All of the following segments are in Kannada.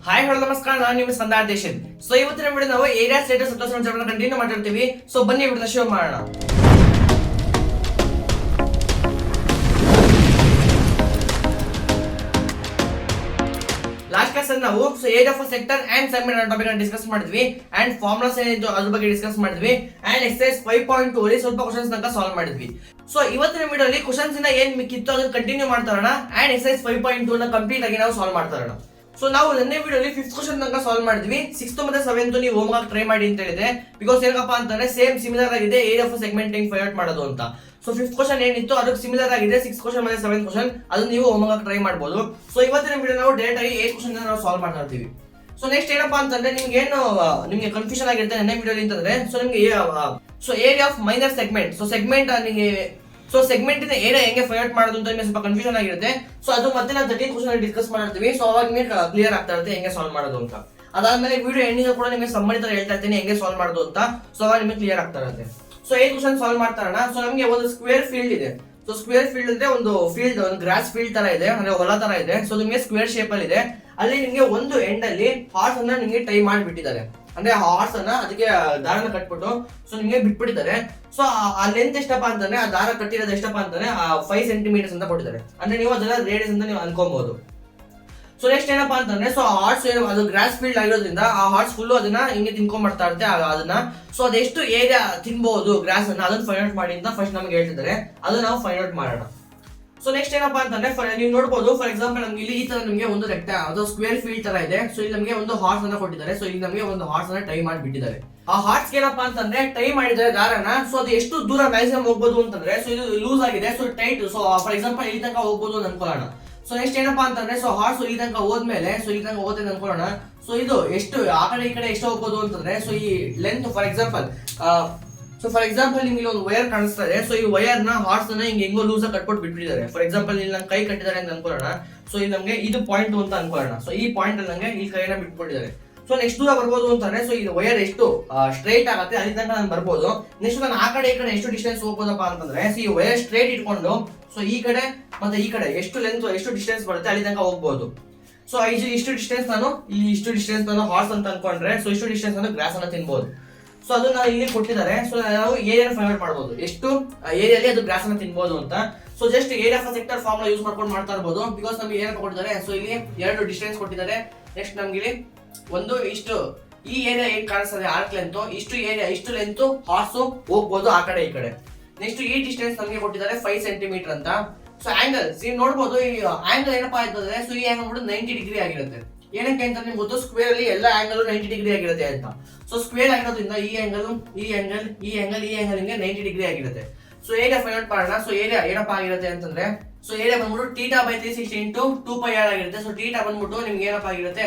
ಹಾಯ್ ಹಲೋ ನಮಸ್ಕಾರ, ನಾನು ನಿಮ್ಮ ಸಂದಾರ್ ದೇಶನ್. ಸೊ ಇವತ್ತಿನ ವಿಡಿಯೋ ನಾವು ಏರಿಯಾ ಸ್ಟೇಟಸ್ ಅಪ್ಡೇಟ್ಸ್ ಕಂಟಿನ್ಯೂ ಮಾಡ್ತಿರ್ತೀವಿ. ಸೊ ಬನ್ನಿ ವಿಡಿಯೋನ ಶುರು ಮಾಡೋಣ. ಲಾಸ್ಟ್ ಕ್ಲಾಸ್ ಅಲ್ಲಿ ನಾವು area of sector and segment ಅನ್ನೋ ಟಾಪಿಕ್ ಅನ್ನು ಡಿಸ್ಕಸ್ ಮಾಡಿದ್ವಿ ಅಂಡ್ ಫಾರ್ಮುಲಾಸ್ ಏನಿತ್ತು ಅದ್ರ ಬಗ್ಗೆ ಡಿಸ್ಕಸ್ ಮಾಡಿದ್ವಿ ಅಂಡ್ ಎಕ್ಸರ್ಸೈಸ್ 5.2 ಅಲ್ಲಿ ಸ್ವಲ್ಪ ಕ್ವಶನ್ಸ್ ತನಕ ಸಾಲ್ವ್ ಮಾಡಿದ್ವಿ. ಸೊ ಇವತ್ತಿನ ವಿಡಿಯೋ ಅಲ್ಲಿ ಕ್ವಶನ್ಸ್ ಇಂದ ಏನ್ ಮಿಕ್ಕಿತ್ತು ಅದನ್ನ ಕಂಟಿನ್ಯೂ ಮಾಡ್ತಾ ಇರೋಣ ಅಂಡ್ ಎಕ್ಸರ್ಸೈಸ್ 5.2 ನ ಕಂಪ್ಲೀಟ್ ಆಗಿ ನಾವು ಸಾಲ್ವ್ ಮಾಡ್ತಾ ಇರೋಣ. ಸೊ ನಾವು ನೆನ್ನೆ ವಿಡಿಯೋಲಿ 5th ಕ್ವಶನ್ ತನಕ ಸಾಲ್ವ್ ಮಾಡಿದ್ವಿ. 6th ಮತ್ತೆ 7th ನೀವು ಹೋಮ್ ವರ್ಕ್ ಟ್ರೈ ಮಾಡಿ ಅಂತ ಹೇಳಿದೆ. ಬಿಕಾಸ್ ಏನಪ್ಪಾ ಅಂತಂದ್ರೆ ಸೇಮ್ ಸಿಮಿಲರ್ ಆಗಿದೆ ಏರಿಯಾ ಆಫ್ ಸೆಗ್ಮೆಂಟ್ ಹೆಂಗ್ ಫೈಂಡ್ ಔಟ್ ಮಾಡೋದು ಅಂತ. ಸೊ 5th ಕ್ವಶನ್ ಏನಿತ್ತು ಅದಕ್ಕೆ ಸಿಮಿಲರ್ ಆಗಿದೆ 6th ಕ್ವಶನ್ ಮತ್ತೆ 7th ಕ್ವಶನ್, ಅದನ್ನ ನೀವು ಹೋಮ್ ವರ್ಕ್ ಟ್ರೈ ಮಾಡಬಹುದು. ಸೊ ಇವತ್ತಿನ ವಿಡಿಯೋ ನಾವು ಡೈರೆಕ್ಟ್ ಆಗಿ 8th ಕ್ವಶನ್ ನಾವು ಸಾಲ್ವ್ ಮಾಡ್ತಾ ಇರ್ತೀವಿ. ಸೊ ನೆಕ್ಸ್ಟ್ ಏನಪ್ಪಾ ಅಂತಂದ್ರೆ ನಿಮ್ಗೆ ಕನ್ಫ್ಯೂಷನ್ ಆಗಿರುತ್ತೆ ನೆನ್ನೆ ವಿಡಿಯೋಲಿ ಅಂತಂದ್ರೆ so area of minor segment. So segment segment ಇಂದ ಏರಿಯಾ ಹೆಂಗೆ ಫೈಂಡ್ ಔಟ್ ಮಾಡೋದು ಅಂತ ನಿಮಗೆ ಸ್ವಲ್ಪ ಕನ್ಫ್ಯೂಷನ್ ಆಗಿರುತ್ತೆ. ಸೊ ಅದು ಮತ್ತೆ ನಾವು 13th ಕ್ವಶನ್ ಅಲ್ಲಿ ಡಿಸ್ಕಸ್ ಮಾಡ್ತೀವಿ. ಸೊ ಅವಾಗ ನಿಮಗೆ ಕ್ಲಿಯರ್ ಆಗ್ತಾ ಇರುತ್ತೆ ಹೆಂಗೆ ಸಾಲ್ವ್ ಮಾಡೋದು ಅಂತ. ಅದಾದ್ಮೇಲೆ ವಿಡಿಯೋ ಎಂಡಿಂಗ್ ಕೂಡ ನಿಮಗೆ ಸಮ್ಮರಿ ತರ ಹೇಳ್ತಾ ಇರ್ತೀನಿ ಹೆಂಗೆ ಸಾಲ್ವ್ ಮಾಡೋದು ಅಂತ. ಸೊ ಅವಾಗ ನಿಮಗೆ ಕ್ಲಿಯರ್ ಆಗ್ತಾ ಇರುತ್ತೆ. ಸೊ 8th ಕ್ವಶನ್ ಸಾಲ್ವ್ ಮಾಡ್ತಾ ಇರೋಣ. ಸೊ ನಮಗೆ ಒಂದು ಸ್ಕ್ವೇರ್ ಫೀಲ್ಡ್ ಇದೆ. ಸೊ ಸ್ಕ್ವೇರ್ ಫೀಲ್ಡ್ ಅಂದ್ರೆ ಒಂದು ಗ್ರಾಸ್ ಫೀಲ್ಡ್ ತರ ಇದೆ, ಅಂದ್ರೆ ಹೊಲ ತರ ಇದೆ. ಸೊ ನಿಮಗೆ ಸ್ಕ್ವೇರ್ ಶೇಪ್ ಅಲ್ಲಿ ಇದೆ. ಅಲ್ಲಿ ನಿಮಗೆ ಒಂದು ಎಂಡ್ ಅಲ್ಲಿ ಹಾರ್ಸ್ ಅನ್ನ ನಿಮಗೆ ಟೈ ಮಾಡಿಬಿಟ್ಟಿದ್ದಾರೆ. ಅಂದ್ರೆ ಹಾರ್ಸ್ ಅನ್ನ ಅದಕ್ಕೆ ದಾರನ ಕಟ್ಬಿಟ್ಟು ಸೊ ನಿಮಗೆ ಬಿಟ್ಬಿಟ್ಟಿದ್ದಾರೆ. ಸೊ ಆ ಲೆಂತ್ ಎಷ್ಟಪ್ಪ ಅಂತಂದ್ರೆ ಆ ದಾರ ಕಟ್ಟಿರೋದು ಎಷ್ಟಪ್ಪ ಅಂತಂದ್ರೆ 5 ಸೆಂಟಿಮೀಟರ್ಸ್ ಅಂತ ಕೊಟ್ಟಿದ್ದಾರೆ. ಅಂದ್ರೆ ನೀವು ಅದನ್ನ ರೇಡಿಯಸ್ ಅಂತ ನೀವು ಅನ್ಕೋಬಹುದು. ಸೊ ನೆಕ್ಸ್ಟ್ ಏನಪ್ಪಾ ಅಂತಂದ್ರೆ ಸೊ ಹಾರ್ಸ್ ಅದು ಗ್ರಾಸ್ ಫೀಲ್ಡ್ ಆಗಿರೋದ್ರಿಂದ ಆ ಹಾರ್ಸ್ ಫುಲ್ ಅದನ್ನ ಹಿಂಗೆ ತಿನ್ಕೊಂಡ್ ಬರ್ತಾ ಇರುತ್ತೆ ಅದನ್ನ. ಸೊ ಅದೆಷ್ಟು ಏರಿಯಾ ತಿನ್ಬಹುದು ಗ್ರಾಸ್ ಅನ್ನ ಅದನ್ನ ಫೈಂಡ್ ಔಟ್ ಮಾಡಿ ಅಂತ ಫಸ್ಟ್ ನಮಗೆ ಹೇಳ್ತಿದ್ದಾರೆ. ಅದನ್ನ ನಾವು ಫೈಂಡ್ ಔಟ್ ಮಾಡೋಣ. ಸೊ ನೆಕ್ಸ್ಟ್ ಏನಪ್ಪಾ ಅಂತಂದ್ರೆ ನೀವು ನೋಡಬಹುದು, ಫಾರ್ ಎಕ್ಸಾಂಪಲ್ ನಮ್ಗೆ ಇಲ್ಲಿ ಈ ತರ ನಿಮಗೆ ಒಂದು ಅದು ಸ್ಕ್ವೇರ್ ಫೀಲ್ಡ್ ತರ ಇದೆ. ಸೊ ಇಲ್ಲಿ ನಮಗೆ ಒಂದು ಹಾರ್ಸ್ ಅನ್ನ ಕೊಟ್ಟಿದ್ದಾರೆ. ಸೊ ಇಲ್ಲಿ ನಮಗೆ ಒಂದು ಹಾರ್ಸ್ ಅನ್ನ ಟೈ ಮಾಡಿ ಬಿಟ್ಟಿದ್ದಾರೆ. ಆ ಹಾರ್ಸ್ ಏನಪ್ಪಾ ಅಂತಂದ್ರೆ ಟೈ ಮಾಡಿದ್ದಾರೆ ದಾರನ. ಸೊ ಅದು ಎಷ್ಟು ದೂರ ಮ್ಯಾಕ್ಸಿಮಮ್ ಹೋಗ್ಬೋದು ಅಂತಂದ್ರೆ ಸೊ ಇದು ಲೂಸ್ ಆಗಿದೆ, so tight. So for example ಇಲ್ಲಿ ತನಕ ಹೋಗ್ಬೋದು ಅಂತ ಅನ್ಕೊಳ್ಳೋಣ. ಸೊ ನೆಕ್ಸ್ಟ್ ಏನಪ್ಪಾ ಅಂತಂದ್ರೆ ಸೊ ಹಾರ್ಸ್ ಇಲ್ಲಿ ತನಕ ಹೋದ್ಮೇಲೆ ಸೊ ಇಲ್ಲಿ ತನಕ ಹೋಗುತ್ತೆ ಅನ್ಕೊಳ್ಳೋಣ. ಸೊ ಇದು ಎಷ್ಟು ಆ ಕಡೆ ಈ ಕಡೆ ಎಷ್ಟು ಹೋಗ್ಬೋದು ಅಂತಂದ್ರೆ ಸೊ ಈ ಲೆಂತ್ ಫಾರ್ ಎಕ್ಸಾಂಪಲ್ ನಿಮ್ಗೆ ಒಂದು ವೈರ್ ಕಾಣಿಸ್ತಾ ಇದೆ. ಸೊ ಈ ವೈರ್ ನ ಹಾರ್ಸ್ ನ ಹೆಂಗೋ ಲೂಸ್ ಆಗಿ ಕಟ್ಬಿಟ್ಟು ಬಿಟ್ಬಿಟ್ಟಿದ್ದಾರೆ. ಫಾರ್ ಎಕ್ಸಾಂಪಲ್ ಇಲ್ಲಿ ನಂಗೆ ಕೈ ಕಟ್ಟಿದ್ದಾರೆ ಅಂತ ಅನ್ಕೊಳ್ಳೋಣ. ಸೊ ಇಲ್ಲಿ ನಮಗೆ ಇದು ಪಾಯಿಂಟ್ ಅಂತ ಅನ್ಕೊಳ್ಳೋಣ. ಸೊ ಈ ಪಾಯಿಂಟ್ ಅಲ್ಲಿ ನಂಗೆ ಈ ಕೈನ ಬಿಟ್ಬಿಟ್ಟಿದ್ದಾರೆ. ಸೊ ನೆಕ್ಸ್ಟ್ ದೂರ ಬರ್ಬೋದು ಅಂತಾನೆ ಸೊ ಇದು ವೈರ್ ಎಷ್ಟು ಸ್ಟ್ರೈಟ್ ಆಗುತ್ತೆ ಅಲ್ಲಿ ತನಕ ನಾನು ಬರ್ಬೋದು. ನೆಕ್ಸ್ಟ್ ನಾನು ಆ ಕಡೆ ಈ ಕಡೆ ಎಷ್ಟು ಡಿಸ್ಟೆನ್ಸ್ ಹೋಗ್ಬೋದಪ್ಪ ಅಂತಂದ್ರೆ ಸೊ ಈ ವೈರ್ ಸ್ಟ್ರೈಟ್ ಇಟ್ಕೊಂಡು ಸೊ ಈ ಕಡೆ ಮತ್ತೆ ಈ ಕಡೆ ಎಷ್ಟು ಲೆಂತ್ ಎಷ್ಟು ಡಿಸ್ಟೆನ್ಸ್ ಬರುತ್ತೆ ಅಲ್ಲಿ ತನಕ ಹೋಗ್ಬೋದು. ಸೊ ಇಷ್ಟು ಡಿಸ್ಟೆನ್ಸ್ ನಾನು ಹಾರ್ಸ್ ಅಂತ ಅನ್ಕೊಂಡ್ರೆ ಸೊ ಇಷ್ಟು ಡಿಸ್ಟೆನ್ಸ್ ನಾನು ಗ್ರಾಸ್ ಅನ್ನ ತಿನ್ಬಹುದು. ಸೊ ಅದನ್ನ ಇಲ್ಲಿ ಕೊಟ್ಟಿದ್ದಾರೆ. ಸೊ ನಾವು ಏರಿಯಾ ಫೈಂಡ್ ಔಟ್ ಮಾಡಬಹುದು, ಎಷ್ಟು ಏರಿಯಾಲಿ ಅದು ಗ್ರಾಸ್ ಅನ್ನ ತಿನ್ಬಹುದು ಅಂತ. So just area of sector formula use ಮಾಡ್ಕೊಂಡು ಮಾಡ್ತಾ ಇರಬಹುದು. ಬಿಕಾಸ್ ನಮಗೆ ಏನಪ್ಪ ಕೊಟ್ಟಿದ್ದಾರೆ, ಸೊ ಇಲ್ಲಿ ಎರಡು ಡಿಸ್ಟೆನ್ಸ್ ಕೊಟ್ಟಿದ್ದಾರೆ. ನೆಕ್ಸ್ಟ್ ನಮ್ಗೆ ಇಲ್ಲಿ ಒಂದು ಇಷ್ಟು ಈ ಏರಿಯಾ ಏನ್ ಕಾಣಿಸ್ತದೆ ಆರ್ಕ್ ಲೆಂತ್, ಇಷ್ಟು ಲೆಂತ್ ಹಾರ್ಸ್ ಹೋಗ್ಬೋದು ಆ ಕಡೆ ಈ ಕಡೆ. ನೆಕ್ಸ್ಟ್ ಈ ಡಿಸ್ಟೆನ್ಸ್ ನಮಗೆ ಕೊಟ್ಟಿದ್ದಾರೆ 5 ಸೆಂಟಿಮೀಟರ್ ಅಂತ. ಸೊ ಆಂಗಲ್ ನೀವು ನೋಡಬಹುದು, ಈ ಆಂಗಲ್ ಏನಪ್ಪಾ ಆಯ್ತದೆ ಸೊ ಈ ಆಂಗಲ್ ಬಿಟ್ಟು 90 ಡಿಗ್ರಿ ಆಗಿರುತ್ತೆ. ಏನಕ್ಕೆ ಅಂತ ನಿಮ್ಗೆ ಗೊತ್ತು, ಸ್ಕ್ವೇರ್ ಅಲ್ಲಿ ಎಲ್ಲ ಆಂಗಲ್ 90 ಡಿಗ್ರಿ ಆಗಿರುತ್ತೆ ಅಂತ. ಸೊ ಸ್ಕ್ವೇರ್ ಆಗಿರೋದ್ರಿಂದ ಈ ಆಂಗಲ್ ಹಿಂಗೆ 90 ಡಿಗ್ರಿ ಆಗಿರುತ್ತೆ. ಸೊ ಏರಿಯಾ ಫೈಂಡ್ ಔಟ್ ಮಾಡೋಣ. ಸೊ ಏರಿಯಾ ಏನಪ್ಪಾ ಆಗಿರುತ್ತೆ ಅಂತಂದ್ರೆ ಸೊ ಏರಿಯಾ ಬಂದ್ಬಿಟ್ಟು θ/360 ಇಂಟು 2πr ಆಗಿರುತ್ತೆ. ಸೊ θ ಬಂದ್ಬಿಟ್ಟು ನಿಮ್ಗೆ ಏನಪ್ಪಾ ಆಗಿರುತ್ತೆ,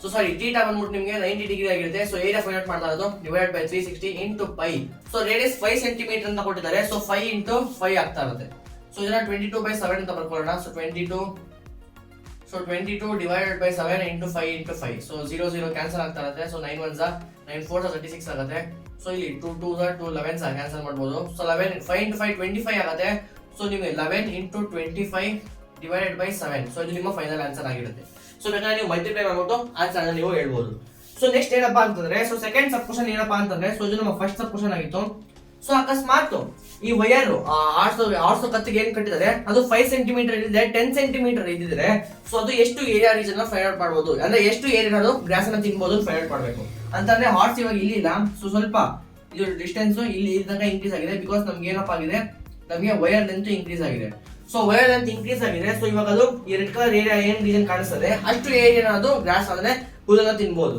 ಸೊ ಸಾರಿ θ ಬಂದ್ಬಿಟ್ಟು ನಿಮ್ಗೆ 90 ಡಿಗ್ರಿ ಆಗಿರುತ್ತೆ. ಸೊ ಏರಿಯಾ ಫೈಂಡ್ ಔಟ್ ಮಾಡ್ತಾ ಇರೋದು /360 ಇಂಟು π. ಸೊ ರೇಡಿಯಸ್ 5 ಸೆಂಟಿಮೀಟರ್ ಅಂತ ಕೊಟ್ಟಿದ್ದಾರೆ. ಸೊ 5 ಇಂಟು 5 ಆಗ್ತಾ ಇರುತ್ತೆ. ಸೊ ಇದನ್ನ 22/7 ಅಂತ ಬರ್ಕೊಳ್ಳೋಣ. So 22 divided by 7 into 5 into 5. So 0 cancel ಆಗ್ತಾ ಇರುತ್ತೆ. ಸೊ 9 1 9 4 36 ಆಗುತ್ತೆ. ಸೊ ಇಲ್ಲಿ 2 2 2 11 ಕ್ಯಾನ್ಸಲ್ ಮಾಡ್ಬೋದು. ಸೊ 11 5 ಇಂಟು 5 25 ಆಗುತ್ತೆ. ಸೊ ನಿಮಗೆ 11 ಇಂಟು 25 ಡಿವೈಡೆಡ್ ಬೈ 7. ಸೊ ಇದು ನಿಮ್ಮ ಫೈನಲ್ ಆನ್ಸರ್ ಆಗಿರುತ್ತೆ. ಸೊ ಬೇಕಾದ್ರೆ ನೀವು ಮಲ್ಟಿಪ್ಲೈ ಮಾಡ್ಬಿಟ್ಟು ಆನ್ಸರ್ ನೀವು ಹೇಳ್ಬೋದು. ಸೊ ನೆಕ್ಸ್ಟ್ ಏನಪ್ಪಾ ಅಂತಂದ್ರೆ ಸೊ ಸೆಕೆಂಡ್ ಸಬ್ ಕ್ವಶನ್ ಏನಪ್ಪಾ ಅಂತಂದ್ರೆ ಸೊ ಇದು ನಮ್ಮ ಫಸ್ಟ್ ಸಬ್ ಕ್ವಶನ್ ಆಗಿತ್ತು. ಸೊ ಅಕಸ್ಮಾತ್ ಈ ವೈರ್ ಆರ್ಸ್ ಕತ್ತಿಗೆ ಏನ್ ಕಟ್ಟಿದ್ದಾರೆ ಅದು 5 ಸೆಂಟಿಮೀಟರ್ ಇದ್ದಿದೆ, 10 ಸೆಂಟಿಮೀಟರ್ ಇದ್ದಿದ್ರೆ ಸೊ ಅದು ಎಷ್ಟು ಏರಿಯಾ ರೀಜನ್ ಫೈಂಡ್ ಔಟ್ ಮಾಡಬಹುದು, ಅಂದ್ರೆ ಎಷ್ಟು ಏರಿಯಾ ಅದು ಗ್ರಾಸ್ ಅನ್ನ ತಿನ್ಬಹುದು ಫೈಂಡ್ ಔಟ್ ಮಾಡಬೇಕು ಅಂತಂದ್ರೆ ಹಾರ್ಸ್ ಇವಾಗ ಇಲ್ಲಿ ಇಲ್ಲ. ಸೊ ಸ್ವಲ್ಪ ಇದು ಡಿಸ್ಟೆನ್ಸ್ ಇಲ್ಲಿ ತನಕ ಇನ್ಕ್ರೀಸ್ ಆಗಿದೆ. ಬಿಕಾಸ್ ನಮ್ಗೆ ಏನಪ್ಪಾ ಆಗಿದೆ, ನಮಗೆ ವೈರ್ ಲೆಂತ್ ಇನ್ಕ್ರೀಸ್ ಆಗಿದೆ. ಸೊ ವೈರ್ ಲೆಂತ್ ಇನ್ಕ್ರೀಸ್ ಆಗಿದೆ. ಸೊ ಇವಾಗ ಅದು ಈ ರೆಡ್ ಕಲರ್ ಏರಿಯಾ ಏನ್ ರೀಜನ್ ಕಾಣಿಸ್ತದೆ ಅಷ್ಟು ಏರಿಯಾ ಅದು ಗ್ರಾಸ್ ಆದ್ರೆ ಹುಲ್ಲನ್ನ ತಿನ್ಬಹುದು.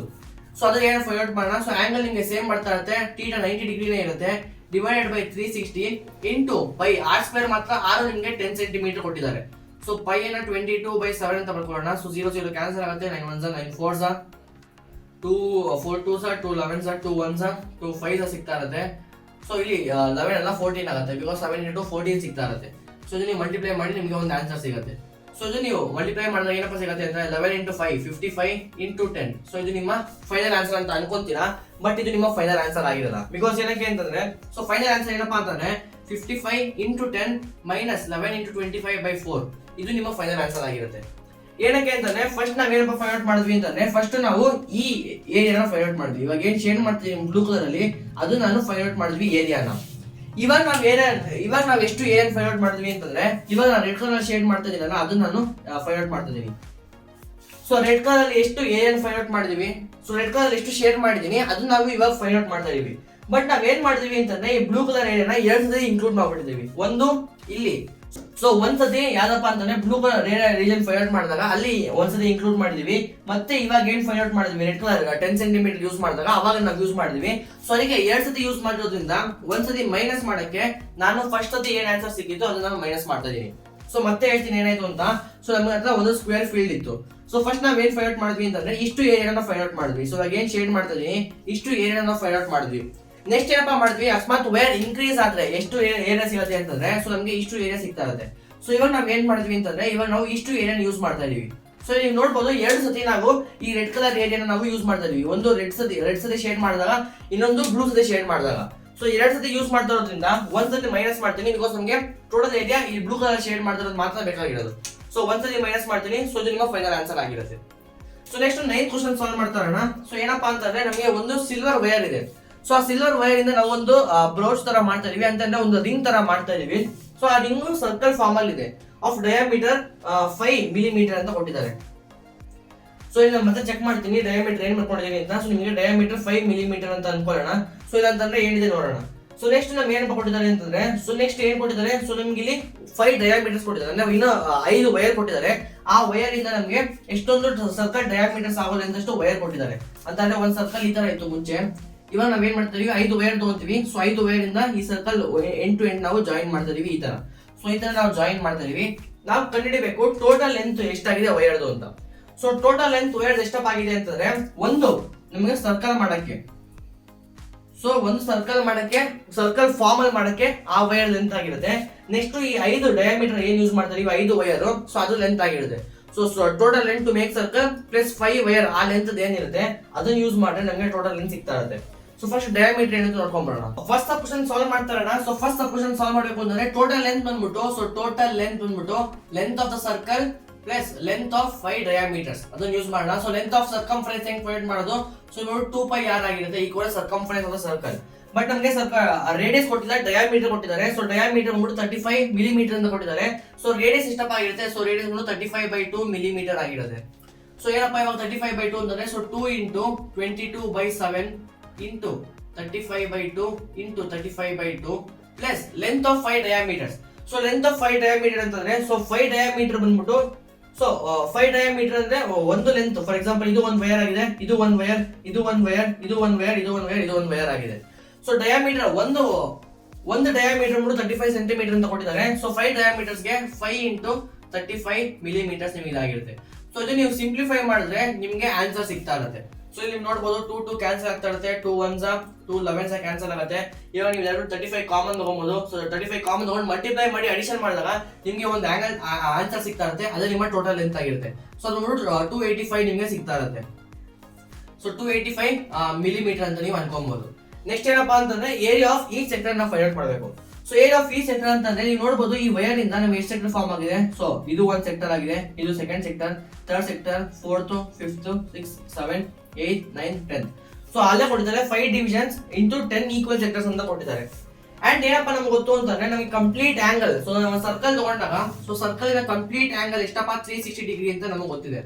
ಸೊ ಅದನ್ನ ಏನು ಫೈಂಡ್ ಔಟ್ ಮಾಡೋಣ. ಸೊ ಆಂಗಲ್ ನಿಮಗೆ ಸೇಮ್ ಬರ್ತಾ ಇರುತ್ತೆ, θ 90 ಡಿಗ್ರಿನೇ ಇರುತ್ತೆ. Divided by 360 into π R square ಮಾತ್ರ ಆರು ನಿಮಗೆ 10 ಸೆಂಟಿಮೀಟರ್ ಕೊಟ್ಟಿದ್ದಾರೆ. ಸೊ π ಅನ್ನ 22/7 ಅಂತ ಬರ್ಕೊಳ್ಳೋಣ. ಸೊ 0 ಕ್ಯಾನ್ಸಲ್ ಆಗುತ್ತೆ. 9 1 9 4 2 4 2 2 11 2 1 2 5 ಸಿಗ್ತಾ ಇರುತ್ತೆ. ಸೊ ಇಲ್ಲಿ 11 ಅಲ್ಲ 14 ಆಗುತ್ತೆ. ಬಿಕಾಸ್ 7 ಇಂಟು 14 ಸಿಗ್ತಾ ಇರುತ್ತೆ. ಸೊ ಇದು ನೀವು ಮಲ್ಟಿಪ್ಲೈ ಮಾಡಿ ನಿಮಗೆ ಒಂದು ಆನ್ಸರ್ ಸಿಗುತ್ತೆ. ಸೊ ಇದು ನೀವು ಮಲ್ಟಿಪ್ಲೈ ಮಾಡಿದ್ರೆ ಏನಪ್ಪ ಸಿಗುತ್ತೆ ಅಂದ್ರೆ 11 ಇಂಟು 5 55 ಇಂಟು 10. ಸೊ ಇದು ನಿಮ್ಮ ಫೈನಲ್ ಆನ್ಸರ್ ಅಂತ ಅನ್ಕೊಂತೀರಾ, ಬಟ್ ಇದು ನಿಮ್ಮ ಫೈನಲ್ ಆನ್ಸರ್ ಆಗಿರಲ್ಲ. ಬಿಕಾಸ್ ಏನಕ್ಕೆ ಅಂತಂದ್ರೆ ಸೊ ಫೈನಲ್ ಆನ್ಸರ್ ಏನಪ್ಪಾ ಅಂತಂದ್ರೆ 55 ಇಂಟು 10 ಮೈನಸ್ 11 ಇಂಟು 25/4 ಇದು ನಿಮ್ಮ ಫೈನಲ್ ಆನ್ಸರ್ ಆಗಿರುತ್ತೆ. ಏನಕ್ಕೆ ಅಂತಂದ್ರೆ ಫಸ್ಟ್ ನಾವೇನಪ್ಪ ಫೈಂಡ್ ಔಟ್ ಮಾಡಿದ್ವಿ ಅಂತಂದ್ರೆ ಫಸ್ಟ್ ನಾವು ಈ ಏರಿಯಾನ ಫೈಂಡ್ ಔಟ್ ಮಾಡಿದ್ವಿ. ಇವಾಗ ಏನ್ ಶೇಡ್ ಮಾಡ್ತೀವಿ ಬ್ಲೂ ಕಲರ್ ಅಲ್ಲಿ ಅದು ನಾನು ಫೈಂಡ್ ಔಟ್ ಮಾಡಿದ್ವಿ ಏರಿಯಾನ. ಇವಾಗ ನಾವ್ ಎಷ್ಟು ಏರಿಯಾ ಫೈಂಡ್ ಔಟ್ ಮಾಡಿದ್ವಿ ಅಂತಂದ್ರೆ ಇವಾಗ ನಾನು ರೆಡ್ ಕಲರ್ ಶೇಡ್ ಮಾಡ್ತಾ ಇದೀನಲ್ಲ ಅದನ್ನ ನಾನು ಫೈಂಡ್ ಔಟ್ ಮಾಡ್ತಾ ಇದೀನಿ. ಸೊ ರೆಡ್ ಕಲರ್ ಅಲ್ಲಿ ಎಷ್ಟು ಏರಿಯಾ ಫೈಂಡ್ ಔಟ್ ಮಾಡಿದೀವಿ, ಸೊ ರೆಡ್ ಕಲರ್ ಎಷ್ಟು ಶೇಡ್ ಮಾಡಿದೀನಿ ಅದನ್ನ ನಾವು ಇವಾಗ ಫೈಂಡ್ ಔಟ್ ಮಾಡ್ತಾ ಇದೀವಿ. ಬಟ್ ನಾವೇನ್ ಮಾಡಿದ್ವಿ ಅಂತಂದ್ರೆ ಈ ಬ್ಲೂ ಕಲರ್ ಏರಿಯಾನ 2 ಸತಿ ಇನ್ಕ್ಲೂಡ್ ಮಾಡ್ಬಿಟ್ಟಿದೀವಿ. ಒಂದು ಇಲ್ಲಿ, ಸೊ ಒಂದ್ಸತಿ ಯಾವ್ದಪ್ಪ ಅಂತಂದ್ರೆ blue colour region find out ಮಾಡಿದಾಗ ಅಲ್ಲಿ ಒಂದ್ಸತಿ ಇನ್ಕ್ಲೂಡ್ ಮಾಡಿದ್ವಿ. ಮತ್ತೆ ಇವಾಗ ಏನ್ ಫೈಂಡ್ ಔಟ್ ಮಾಡಿದ್ವಿ ರೆಡ್ ಕಲರ್ 10 ಸೆಂಟಿಮೀಟರ್ ಯೂಸ್ ಮಾಡಿದಾಗ ಅವಾಗ ನಾವು ಯೂಸ್ ಮಾಡಿದ್ವಿ. ಸೊ ಅದಕ್ಕೆ 2 ಸತಿ ಯೂಸ್ ಮಾಡಿರೋದ್ರಿಂದ ಒಂದ್ಸತಿ ಮೈನಸ್ ಮಾಡಕ್ಕೆ ನಾನು ಫಸ್ಟ್ ಸತಿ ಏನ್ ಆನ್ಸರ್ ಸಿಕ್ಕಿತ್ತು ಅದನ್ನ ನಾನು ಮೈನಸ್ ಮಾಡ್ತಾ ಇದೀನಿ. ಸೊ ಮತ್ತೆ ಹೇಳ್ತೀನಿ ಏನಾಯ್ತು ಅಂತ. ಸೊ ನಮ್ಮ ಹತ್ರ ಒಂದು ಸ್ಕ್ವೇರ್ ಫೀಲ್ಡ್ ಇತ್ತು. ಸೊ ಫಸ್ಟ್ ನಾವ್ ಏನ್ ಫೈಂಡ್ ಔಟ್ ಮಾಡಿದ್ವಿ ಅಂತಂದ್ರೆ ಇಷ್ಟು ಏರಿಯಾನ ಫೈಂಡ್ ಔಟ್ ಮಾಡಿದ್ವಿ. ಸೊ ಇವಾಗ ಏನ್ ಶೇಡ್ ಮಾಡ್ತಾ ಇದೀನಿ ಇಷ್ಟು ಏರಿಯಾನ ಫೈಂಡ್ ಔಟ್ ಮಾಡಿದ್ವಿ. ನೆಕ್ಸ್ಟ್ ಏನಪ್ಪಾ ಮಾಡಿದ್ವಿ, ಅಕಸ್ಮಾತ್ ವೇರ್ ಇನ್ಕ್ರೀಸ್ ಆದ್ರೆ ಎಷ್ಟು ಏರಿಯಾ ಸಿಗುತ್ತೆ ಅಂತಂದ್ರೆ ಸೊ ನಮ್ಗೆ ಇಷ್ಟು ಏರಿಯಾ ಸಿಗ್ತಾ ಇರುತ್ತೆ. ಸೊ ಇವಾಗ ನಾವ್ ಏನ್ ಮಾಡಿದ್ವಿ ಅಂತಂದ್ರೆ ಇವಾಗ ನಾವು ಇಷ್ಟು ಏರಿಯಾನ ಯೂಸ್ ಮಾಡ್ತಾ ಇದೀವಿ. ಸೊ ನೀವು ನೋಡ್ಬೋದು 2 ಸತಿ ನಾವು ಈ ರೆಡ್ ಕಲರ್ ಏರಿಯಾನ ನಾವು ಯೂಸ್ ಮಾಡ್ತಾ ಇದೀವಿ. ಒಂದು ರೆಡ್ ಸತಿ ಶೇಡ್ ಮಾಡಿದಾಗ, ಇನ್ನೊಂದು ಬ್ಲೂ ಸತಿ ಶೇಡ್ ಮಾಡಿದಾಗ. ಸೊ 2 ಸತಿ ಯೂಸ್ ಮಾಡ್ತಾ ಇರೋದ್ರಿಂದ ಒಂದ್ಸತಿ ಮೈನಸ್ ಮಾಡ್ತೀನಿ ಬಿಕಾಸ್ ನಮಗೆ ಟೋಟಲ್ ಏರಿಯಾ ಈ ಬ್ಲೂ ಕಲರ್ ಶೇಡ್ ಮಾಡ್ತಿರೋದು ಮಾತ್ರ ಬೇಕಾಗಿರೋದು. ಸೊ ಒಂದ್ಸತಿ ಮೈನಸ್ ಮಾಡ್ತೀನಿ. ಸೊ ಇದು ನಿಮ್ಮ ಫೈನಲ್ ಆನ್ಸರ್ ಆಗಿರುತ್ತೆ. So next 9th question solve ಮಾಡ್ತಾ ಇರೋಣ. ಸೊ ಏನಪ್ಪಾ ಅಂತಂದ್ರೆ ನಮಗೆ ಒಂದು ಸಿಲ್ವರ್ ವೈರ್ ಇದೆ. ಸೊ ಆ ಸಿಲ್ವರ್ ವೈರ್ ಇಂದ ನಾವು ಒಂದು ಬ್ರೌಚ್ ತರ ಮಾಡ್ತಾ ಇದೀವಿ ಅಂತಂದ್ರೆ ಒಂದು ರಿಂಗ್ ತರ ಮಾಡ್ತಾ ಇದೀವಿ. ಸೊ ಆ ರಿಂಗ್ ಸರ್ಕಲ್ ಫಾರ್ಮ್ ಅಲ್ಲಿ ಇದೆ. ಆಫ್ ಡಯಾಮೀಟರ್ 5 ಮಿಲಿಮೀಟರ್ ಅಂತ ಕೊಟ್ಟಿದ್ದಾರೆ. ಸೊ ಇಲ್ಲಿ ಮತ್ತೆ ಚೆಕ್ ಮಾಡ್ತೀನಿ ಡಯಾಮೀಟರ್ ಏನ್ ಮಾಡ್ಕೊಂಡಿದ್ದೀನಿ ಅಂತ. ಸೊ ನಿಮಗೆ ಡಯಾಮೀಟರ್ 5 ಮಿಲಿಮೀಟರ್ ಅಂತ ಅನ್ಕೊಳ್ಳೋಣ. ಸೊ ಇದಂತಂದ್ರೆ ಏನಿದೆ ನೋಡೋಣ. ಸೊ ನೆಕ್ಸ್ಟ್ ನಮ್ಗೆ ಏನಪ್ಪ ಕೊಟ್ಟಿದ್ದಾರೆ ಅಂತಂದ್ರೆ ಸೊ ನೆಕ್ಸ್ಟ್ ಏನ್ ಕೊಟ್ಟಿದ್ದಾರೆ, ಸೊ ನಿಮ್ಗೆ ಇಲ್ಲಿ 5 ಡಯಾಮೀಟರ್ಸ್ ಕೊಟ್ಟಿದ್ದಾರೆ. ಅಂದ್ರೆ ಇನ್ನು 5 ವೈರ್ ಕೊಟ್ಟಿದ್ದಾರೆ. ಆ ವೈರ್ ಇಂದ ನಮ್ಗೆ ಎಷ್ಟೊಂದು ಸರ್ಕಲ್ ಡಯಾಮೀಟರ್ಸ್ ಆಗೋದು ಅಂತಷ್ಟು ವೈರ್ ಕೊಟ್ಟಿದ್ದಾರೆ. ಅಂತಂದ್ರೆ ಒಂದ್ ಸರ್ಕಲ್ ಈ ತರ ಇತ್ತು ಮುಂಚೆ. ಇವಾಗ ನಾವೇನ್ ಮಾಡ್ತೀವಿ 5 ವೈರ್ ತಗೋತೀವಿ. ಸೊ 5 ವೈರ್ ಇಂದ ಈ ಸರ್ಕಲ್ ಎಂಡ್ ಟು ಎಂಡ್ ನಾವು ಜಾಯಿನ್ ಮಾಡ್ತಾ ಇದೀವಿ ಈ ತರ. ಸೊ ಈ ತರ ನಾವು ಜಾಯಿನ್ ಮಾಡ್ತಾ ಇದೀವಿ. ನಾವು ಕಂಡುಹಿಡಿಬೇಕು ಟೋಟಲ್ ಲೆಂತ್ ಎಷ್ಟಾಗಿದೆ ವೈರ್ದು ಅಂತ. ಸೊ ಟೋಟಲ್ ಲೆಂತ್ ವೈರ್ ಎಷ್ಟಪ್ಪ ಆಗಿದೆ ಅಂತಂದ್ರೆ ಒಂದು ನಮಗೆ ಸರ್ಕಲ್ ಮಾಡಕ್ಕೆ, ಸೊ ಒಂದು ಸರ್ಕಲ್ ಫಾರ್ಮ್ ಅಲ್ಲಿ ಮಾಡಕ್ಕೆ ಆ ವೈರ್ ಲೆಂತ್ ಆಗಿರುತ್ತೆ. ನೆಕ್ಸ್ಟ್ ಈ 5 ಡಯಾಮೀಟರ್ ಏನ್ ಯೂಸ್ ಮಾಡ್ತಾ ಇದೀವಿ 5 ವೈರ್, ಸೊ ಅದು ಲೆಂತ್ ಆಗಿರುತ್ತೆ. So total length to make circle plus 5 wire ಆ ಲೆಂತ್ ಏನಿರುತ್ತೆ ಅದನ್ನ ಯೂಸ್ ಮಾಡಿದ್ರೆ ನಮಗೆ ಟೋಟಲ್ ಲೆಂತ್ ಸಿಗ್ತಾ ಇರುತ್ತೆ. ಸೊ ಫಸ್ಟ್ ಡಯಾಮೀಟರ್ ಏನಂತ ನೋಡ್ಕೊಂಡ್ಬರೋಣ. ಫಸ್ಟ್ ಕ್ವಶನ್ ಸಾಲ್ವ್ ಮಾಡ್ತಾರಣ. ಸೊ ಫಸ್ಟ್ ಕ್ವಶನ್ ಸಾಲ್ವ್ ಮಾಡಬೇಕು ಅಂದ್ರೆ ಟೋಟಲ್ ಲೆಂತ್ ಬಂದ್ಬಿಟ್ಟು, ಸೊ ಟೋಟಲ್ ಲೆಂತ್ ಬಂದ್ಬಿಟ್ಟು length of the circle plus length of 5 diameters ಅದನ್ನ ಯೂಸ್ ಮಾಡೋಣ. ಸೊ ಲೆಂತ್ ಆಫ್ ಸರ್ಕಂಫರೆನ್ಸ್ ಹೆಂಗ್ ಫೈಂಡ್ ಮಾಡೋದು, ಸೊ ಇವಾಗ 2πr ಆಗಿರುತ್ತೆ equal circumference of the circle. But ನಮಗೆ ರೇಡಿಯಸ್ ಕೊಟ್ಟಿದ್ದಾರೆ, ಡಯಾಮೀಟರ್ ಕೊಟ್ಟಿದ್ದಾರೆ. ಸೊ ಡಯಾಮೀಟರ್ ಬಂದ್ಬಿಟ್ಟು 35 ಮಿಲಿಮೀಟರ್ ಅಂತ ಕೊಟ್ಟಿದ್ದಾರೆ. ಸೊ ರೇಡಿಯಸ್ ಎಷ್ಟಪ್ಪ ಆಗಿರುತ್ತೆ, ಸೊ ರೇಡಿಯಸ್ ಬಂದ್ಬಿಟ್ಟು 35/2 ಮಿಲಿಮೀಟರ್ ಆಗಿರುತ್ತೆ. ಸೊ ಏನಪ್ಪ ಇವಾಗ 35/2 ಅಂತಂದ್ರೆ so 2 × 22/7 into 35/2 into 35/2 plus length of 5 diameters. So length of 5 diameter ಅಂತಂದ್ರೆ ಸೊ 5 ಡಯಾಮೀಟರ್ ಬಂದ್ಬಿಟ್ಟು, ಸೊ 5 ಡಯಾಮೀಟರ್ ಅಂದ್ರೆ ಒಂದು ಲೆಂತ್. ಫಾರ್ ಎಕ್ಸಾಂಪಲ್ ಇದು ಒಂದು ವೈರ್ ಆಗಿದೆ, ಇದು ಒಂದು ವೈರ್, ಇದು ಒಂದು ವೈರ್, ಇದು ಒಂದು ವೈರ್, ಇದು ಒಂದು ವೈರ್, ಇದು ಒಂದು ವೈರ್ ಆಗಿದೆ. ಸೊ ಡಯಾಮೀಟರ್ ಒಂದು ಡಯಾಮೀಟರ್ ಬಂದ್ಬಿಟ್ಟು 35 ಸೆಂಟಿಮೀಟರ್ ಅಂತ ಕೊಟ್ಟಿದ್ದಾರೆ. ಸೊ 5 ಡಯಾಮೀಟರ್ಸ್ಗೆ 5 × 35 ಮಿಲಿಮೀಟರ್ಸ್ ನಿಮಗೆ ಇದಾಗಿರುತ್ತೆ. ಸೊ ಇದು ನೀವು ಸಿಂಪ್ಲಿಫೈ ಮಾಡಿದ್ರೆ ನಿಮ್ಗೆ ಆನ್ಸರ್ ಸಿಗ್ತಾ ಇರುತ್ತೆ. ಸೊ ಇಲ್ಲಿ ನೋಡಬಹುದು 2 ಕ್ಯಾನ್ಸಲ್ ಆಗ್ತಾ ಇರುತ್ತೆ, 2 1s 2 11s ಕ್ಯಾನ್ಸಲ್ ಆಗುತ್ತೆ. ಇವಾಗ ನೀವು 35 ಕಾಮನ್ ತಗೊಬಹುದು. ಸೊ 35 ಕಾಮನ್ ತಗೊಂಡು ಮಲ್ಟಿಪ್ಲೈ ಮಾಡಿ ಅಡಿಷನ್ ಮಾಡಿದಾಗ ನಿಮ್ಗೆ ಒಂದು ಆಂಗಲ್ ಆನ್ಸರ್ ಸಿಗ್ತಾ ಇರುತ್ತೆ. ಅದೇ ನಿಮ್ಮ ಟೋಟಲ್ ಲೆಂತ್ ಆಗಿರುತ್ತೆ. ಸೊ ಅದು 285 ನಿಮ್ಗೆ ಸಿಗ್ತಾ ಇರುತ್ತೆ. ಸೊ 285 ಮಿಲಿಮೀಟರ್ ಅಂತ ನೀವು ಅನ್ಕೊಬಹುದು. ನೆಕ್ಸ್ಟ್ ಏನಪ್ಪಾ ಅಂತಂದ್ರೆ ಏರಿಯಾ ಆಫ್ ಈ ಸೆಕ್ಟರ್ ನ ಫೈಂಡ್ ಔಟ್ ಮಾಡಬೇಕು. ಸೊ ಏರಿಯಾ ಆಫ್ ಈ ಸೆಕ್ಟರ್ ಅಂತಂದ್ರೆ ನೀವು ನೋಡಬಹುದು ಈ ವೈರ್ ಇಂದ ನಮಗೆ ಎಷ್ಟು ಸೆಕ್ಟರ್ ಫಾರ್ಮ್ ಆಗಿದೆ. ಸೊ ಇದು ಒಂದು ಸೆಕ್ಟರ್ ಆಗಿದೆ, ಇದು second sector, third sector, 4th, 5th, 6th, 7th, 8th, 9th, 10th. So ಅಲ್ಲೇ ಕೊಟ್ಟಿದ್ದಾರೆ 5 ಡಿವಿಷನ್ಸ್ ಇಂಟು 10 ಈಕ್ವಲ್ ಸೆಕ್ಟರ್ಸ್ ಅಂತ ಕೊಟ್ಟಿದ್ದಾರೆ. ಅಂಡ್ ಏನಪ್ಪಾ ನಮ್ಗೆ ಗೊತ್ತು ಅಂತಂದ್ರೆ ನಮಗೆ ಕಂಪ್ಲೀಟ್ ಆಂಗಲ್, ಸೊ ನಾವು ಸರ್ಕಲ್ ತಗೊಂಡಾಗ ಸೊ ಸರ್ಕಲ್ ನ ಕಂಪ್ಲೀಟ್ ಆಂಗಲ್ ಎಷ್ಟಪ್ಪ 360 ಡಿಗ್ರಿ ಅಂತ ನಮಗೆ ಗೊತ್ತಿದೆ.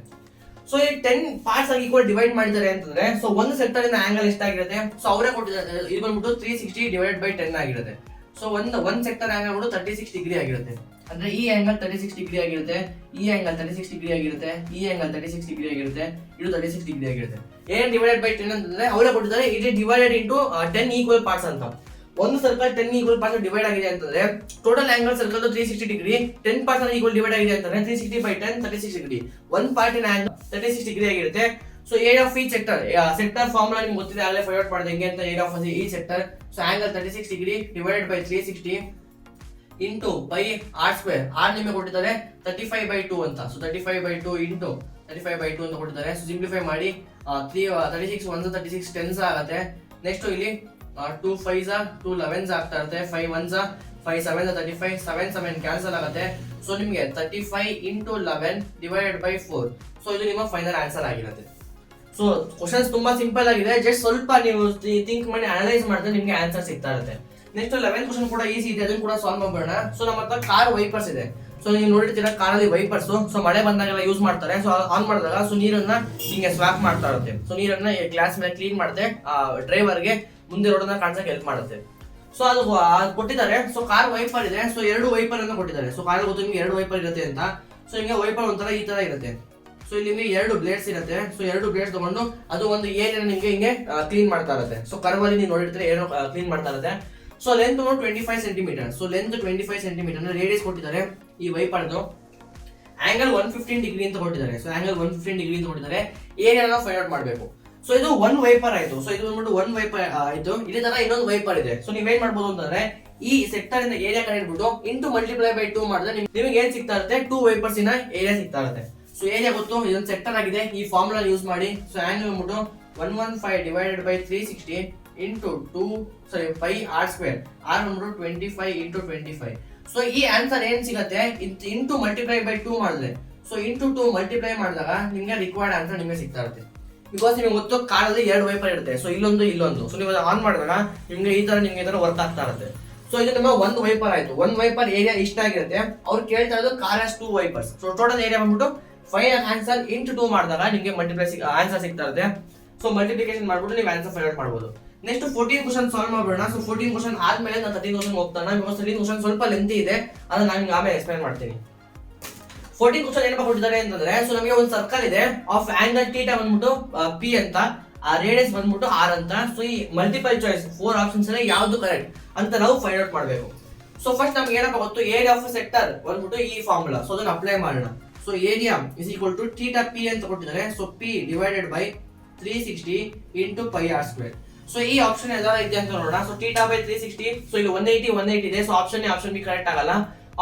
ಸೊ ಈ 10 ಪಾರ್ಟ್ಸ್ ಆಗಿ ಈಕ್ವಲ್ ಡಿವೈಡ್ ಮಾಡಿದ್ದಾರೆ ಅಂತಂದ್ರೆ ಸೊ ಒಂದು ಸೆಕ್ಟರ್ ಇಂದ ಆಂಗಲ್ ಎಷ್ಟಾಗಿರುತ್ತೆ, ಸೊ ಅವರೇ ಕೊಟ್ಟಿದ್ದಾರೆ. ಇದು ಬಂದ್ಬಿಟ್ಟು 360 / 10 ಆಗಿರುತ್ತೆ. ಸೊ ಒಂದು ಸೆಕ್ಟರ್ ಆಂಗಲ್ ಬಂದು 36 ಡಿಗ್ರಿ ಆಗಿರುತ್ತೆ. ಅಂದ್ರೆ ಈ ಆಂಗಲ್ 36 ಡಿಗ್ರಿ ಆಗಿರುತ್ತೆ, ಈ ಆಂಗಲ್ 36 ಡಿಗ್ರಿ ಆಗಿರುತ್ತೆ, ಈ ಆಂಗಲ್ 36 ಡಿಗ್ರಿ ಆಗಿರುತ್ತೆ, ಇದು 36 ಡಿಗ್ರಿ ಆಗಿರುತ್ತೆ. ಏನ್ ಡಿವೈಡೆಡ್ ಬೈ 10 ಅಂತಂದ್ರೆ ಅವರೇ ಕೊಟ್ಟಿದ್ದಾರೆ it is divided into 10 equal parts ಅಂತ. ಒಂದು ಸರ್ಕಲ್ 10 ಈಕ್ವಲ್ ಪಾರ್ಟ್ಸ್ ಡಿವೈಡ್ ಆಗಿದೆ ಅಂತಂದ್ರೆ total angle circle 360 degree, 10 parts equal divide ಆಗಿದೆ ಅಂತಂದ್ರೆ 360/10 36 ಡಿಗ್ರಿ. ಒಂದು ಪಾರ್ಟಿನ ಆಂಗಲ್ 36 ಡಿಗ್ರಿ ಆಗಿರುತ್ತೆ. ಸೊ ಏರಿಯಾ ಆಫ್ ಈ ಸೆಕ್ಟರ್ ಫಾರ್ಮುಲಾ ನಿಮ್ಗೆ ಗೊತ್ತಿದೆ, ಅಲ್ಲೇ ಫೈಂಡ್ ಔಟ್ ಮಾಡಿದೆ ಹೆಂಗೆ ಅಂತ. ಏರಿಯಾ ಆಫ್ ಈ sector, so angle 36 degree divided by 360 into by r². r ನಿಮಗೆ ಕೊಟ್ಟಿದ್ದಾರೆ 35/2 ಅಂತ. ಸೊ 35/2 ಇಂಟು 35/2 ಅಂತ ಕೊಟ್ಟಿದ್ದಾರೆ. ಸೊ ಸಿಂಪ್ಲಿಫೈ ಮಾಡಿ 36 1s 36 10s ಆಗುತ್ತೆ. ನೆಕ್ಸ್ಟ್ ಇಲ್ಲಿ 2 5s 2 11s ಆಗ್ತಾ ಇರುತ್ತೆ, 5 1s 5 7 35, 7 7 ಕ್ಯಾನ್ಸಲ್ ಆಗುತ್ತೆ. ಸೊ ನಿಮಗೆ 35 into 11 divided by 4. ಸೊ ಇದು ನಿಮ್ಮ ಫೈನಲ್ ಆನ್ಸರ್ ಆಗಿರುತ್ತೆ. ಸೊ ಕ್ವಶನ್ಸ್ ತುಂಬಾ ಸಿಂಪಲ್ ಆಗಿದೆ, ಜಸ್ಟ್ ಸ್ವಲ್ಪ ನೀವು ಥಿಂಕ್ ಮಾಡಿ ಅನಲೈಸ್ ಮಾಡಿದ್ರೆ ನಿಮ್ಗೆ ಆನ್ಸರ್ ಸಿಗ್ತಾ ಇರುತ್ತೆ. ನೆಕ್ಸ್ಟ್ 11th ಕ್ವಶನ್ ಕೂಡ ಈಸಿ ಇದೆ, ಅದನ್ನು ಕೂಡ ಸಾಲ್ವ್ ಮಾಡೋಣ. ಸೊ ನಮ್ಮ ಹತ್ರ ಕಾರ್ ವೈಪರ್ಸ್ ಇದೆ. ಸೊ ನೀವು ನೋಡಿರ್ತೀರಾ ಕಾರಲ್ಲಿ ವೈಪರ್ಸ್, ಸೊ ಮಳೆ ಬಂದಾಗೆಲ್ಲ ಯೂಸ್ ಮಾಡ್ತಾರೆ. ಸೊ ಆನ್ ಮಾಡಿದಾಗ ಸೊ ನೀರನ್ನ ಹಿಂಗೆ ಸ್ವಾಪ್ ಮಾಡ್ತಾ ಇರುತ್ತೆ. ಸೊ ನೀರನ್ನ ಗ್ಲಾಸ್ ಮೇಲೆ ಕ್ಲೀನ್ ಮಾಡುತ್ತೆ, ಡ್ರೈವರ್ಗೆ ಮುಂದೆ ರೋಡನ್ನ ಕಾಣಿಸಕ್ಕೆ ಹೆಲ್ಪ್ ಮಾಡುತ್ತೆ. ಸೊ ಅದು ಕೊಟ್ಟಿದ್ದಾರೆ. ಸೊ ಕಾರ್ ವೈಪರ್ ಇದೆ. ಸೊ 2 ವೈಪರ್ ಅನ್ನು ಕೊಟ್ಟಿದ್ದಾರೆ. ಸೊ ಕಾರ್ ಗೊತ್ತು ನಿಮ್ಗೆ 2 ವೈಪರ್ ಇರುತ್ತೆ ಅಂತ. ಸೊ ನಿಮಗೆ ವೈಪರ್ ಒಂಥರ ಈ ತರ ಇರುತ್ತೆ. ಸೊ ಇಲ್ಲಿ ನಿಮಗೆ 2 ಬ್ಲೇಡ್ಸ್ ಇರುತ್ತೆ. ಸೊ 2 ಬ್ಲೇಡ್ಸ್ ತಗೊಂಡು ಅದು ಒಂದು ಏರಿಯಾ ನಿಮ್ಗೆ ಹಿಂಗೆ ಕ್ಲೀನ್ ಮಾಡ್ತಾ ಇರುತ್ತೆ. ಸೊ ಕರ್ವಲ್ಲಿ ನೀವು ನೋಡಿರ್ತೀರಿ ಏನೋ ಕ್ಲೀನ್ ಮಾಡ್ತಾ ಇರುತ್ತೆ. So length 25 centimetre. So length 25 centimetre radius ಕೊಟ್ಟಿದ್ದಾರೆ ಈ ವೈಪರ್ದು. ಆಂಗಲ್ 115 ಡಿಗ್ರಿ ಅಂತ ಕೊಟ್ಟಿದ್ದಾರೆ. ಸೊ ಆಂಗಲ್ 115 ಡಿಗ್ರಿ ಅಂತ ಕೊಟ್ಟಿದ್ದಾರೆ. ಏರಿಯಾನ ಫೈಂಡ್ ಔಟ್ ಮಾಡಬೇಕು. ಸೊ ಇದು 1 ವೈಪರ್ ಆಯ್ತು. ಸೊ ಇದು ಬಂದ್ಬಿಟ್ಟು 1 ವೈಪರ್ ಆಯ್ತು. ಇದೇ ತರ ಇನ್ನೊಂದು ವೈಪರ್ ಇದೆ. ಸೊ ನೀವೇನ್ ಮಾಡ್ಬೋದು ಅಂತಂದ್ರೆ ಈ ಸೆಕ್ಟರ್ ಇಂದ ಏರಿಯಾ ಕಂಡುಹಿಡ್ಬಿಟ್ಟು ಇಂಟು ಮಲ್ಟಿಪ್ಲೈ ಬೈ 2 ಮಾಡಿದ್ರೆ ನಿಮಗೆ ಏನ್ ಸಿಗ್ತಾ ಇರುತ್ತೆ, 2 ವೈಪರ್ಸ್ ಇನ ಏರಿಯಾ ಸಿಗ್ತಾ ಇರುತ್ತೆ. ಸೊ ಏರಿಯಾ ಗೊತ್ತು, ಇದೊಂದು ಸೆಕ್ಟರ್ ಆಗಿದೆ. ಈ ಫಾರ್ಮುಲಾ ಯೂಸ್ ಮಾಡಿ. ಸೊ ಆಂಗಲ್ ಬಂದ್ಬಿಟ್ಟು 115 divided by 360 into 5 r square. r ಬಂದ್ಬಿಟ್ಟು 25 into 25. ಸೊ ಈ ಆನ್ಸರ್ ಏನ್ ಸಿಗುತ್ತೆ, ಇಂಟು ಮಲ್ಟಿಪ್ಲೈ ಬೈ 2 ಮಾಡಿದ್ರೆ, ಸೊ ಇಂಟು 2 ಮಲ್ಟಿಪ್ಲೈ ಮಾಡಿದಾಗ ನಿಮ್ಗೆ ರಿಕ್ವೈರ್ಡ್ ಆನ್ಸರ್ ನಿಮಗೆ ಸಿಗ್ತಾ ಇರುತ್ತೆ. ಬಿಕಾಸ್ ನಿಮಗೆ ಗೊತ್ತು ಕಾರಲ್ಲಿ 2 ವೈಪರ್ ಇರುತ್ತೆ. ಸೊ ಇಲ್ಲೊಂದು. ಸೊ ನೀವು ಆನ್ ಮಾಡಿದಾಗ ನಿಮ್ಗೆ ಈ ತರ ವರ್ಕ್ ಆಗ್ತಾ ಇರುತ್ತೆ. ಸೊ ಇದು ನಮ್ಮ 1 ವೈಪರ್ ಆಯ್ತು. 1 ವೈಪರ್ ಏರಿಯಾ ಇಷ್ಟ ಆಗಿರುತ್ತೆ. ಅವ್ರು ಕೇಳ್ತಾ ಇರೋದು car has 2 wipers. So total area ಬಂದ್ಬಿಟ್ಟು 5 ಆನ್ಸರ್ ಇಂಟು 2 ಮಾಡಿದಾಗ ನಿಮಗೆ ಆನ್ಸರ್ ಸಿಗ್ತಾ ಇರುತ್ತೆ. ಸೊ ಮಲ್ಟಿಪ್ಲಿಕೇಶನ್ ಮಾಡ್ಬಿಟ್ಟು ನೀವು ಆನ್ಸರ್ ಫೈಂಡ್ ಔಟ್ ಮಾಡಬಹುದು. ನೆಕ್ಸ್ಟ್ 14 ಕ್ವಶನ್ ಸಾಲ್ವ್ ಮಾಡೋಣ. ಸೊ 14 ಕ್ವಶನ್ ಆದ್ಮೇಲೆ ನಾನು 13 ಕ್ವಶನ್ ಹೋಗ್ತಾನೆ. ಬಿಕಾಸ್ 13 ಕ್ವಶನ್ ಸ್ವಲ್ಪ ಲೆಂತಿ ಇದೆ, ಅದನ್ನ ನಾನು ನಿಮ್ಗೆ ಆಮೇಲೆ ಎಕ್ಸ್ಪ್ಲೈನ್ ಮಾಡ್ತೀನಿ. 14 ಕ್ವಶನ್ ಏನಪ್ಪ ಕೊಟ್ಟಿದ್ದಾರೆ ಅಂತಂದ್ರೆ, ಸೊ ನಮಗೆ ಒಂದು ಸರ್ಕಲ್ ಇದೆ ಆಫ್ ಆಂಗಲ್ ಥೀಟಾ ಬಂದ್ಬಿಟ್ಟು ಪಿ ಅಂತ, ರೇಡಿಯಸ್ ಬಂದ್ಬಿಟ್ಟು ಆರ್ ಅಂತ. ಸೊ ಈ ಮಲ್ಟಿಪಲ್ ಚಾಯ್ಸ್ 4 ಆಪ್ಷನ್ಸ್ ಅಲ್ಲಿ ಯಾವ್ದು ಕರೆಕ್ಟ್ ಅಂತ ನಾವು ಫೈಂಡ್ ಔಟ್ ಮಾಡಬೇಕು. ಸೊ ಫಸ್ಟ್ ನಮ್ಗೆ ಏನಪ್ಪ ಗೊತ್ತು, ಏರಿಯಾ ಆಫ್ ಸೆಕ್ಟರ್ ಬಂದ್ಬಿಟ್ಟು ಈ ಫಾರ್ಮುಲಾ. ಸೊ ಅದನ್ನ ಅಪ್ಲೈ ಮಾಡೋಣ. So area is equal to theta P ಅಂತ ಕೊಟ್ಟಿದ್ದಾರೆ. So P divided by 360 into pi r square. So ಈ ಆಪ್ಷನ್ ಯಾವ್ದಾರ ಇದೆ ಅಂತ ನೋಡೋಣ. So theta by 360. ಸೊ ಇಲ್ಲಿ 180 ಇದೆ. ಸೊ ಆಪ್ಷನ್ ಬಿ ಕರೆಕ್ಟ್ ಆಗಲ್ಲ.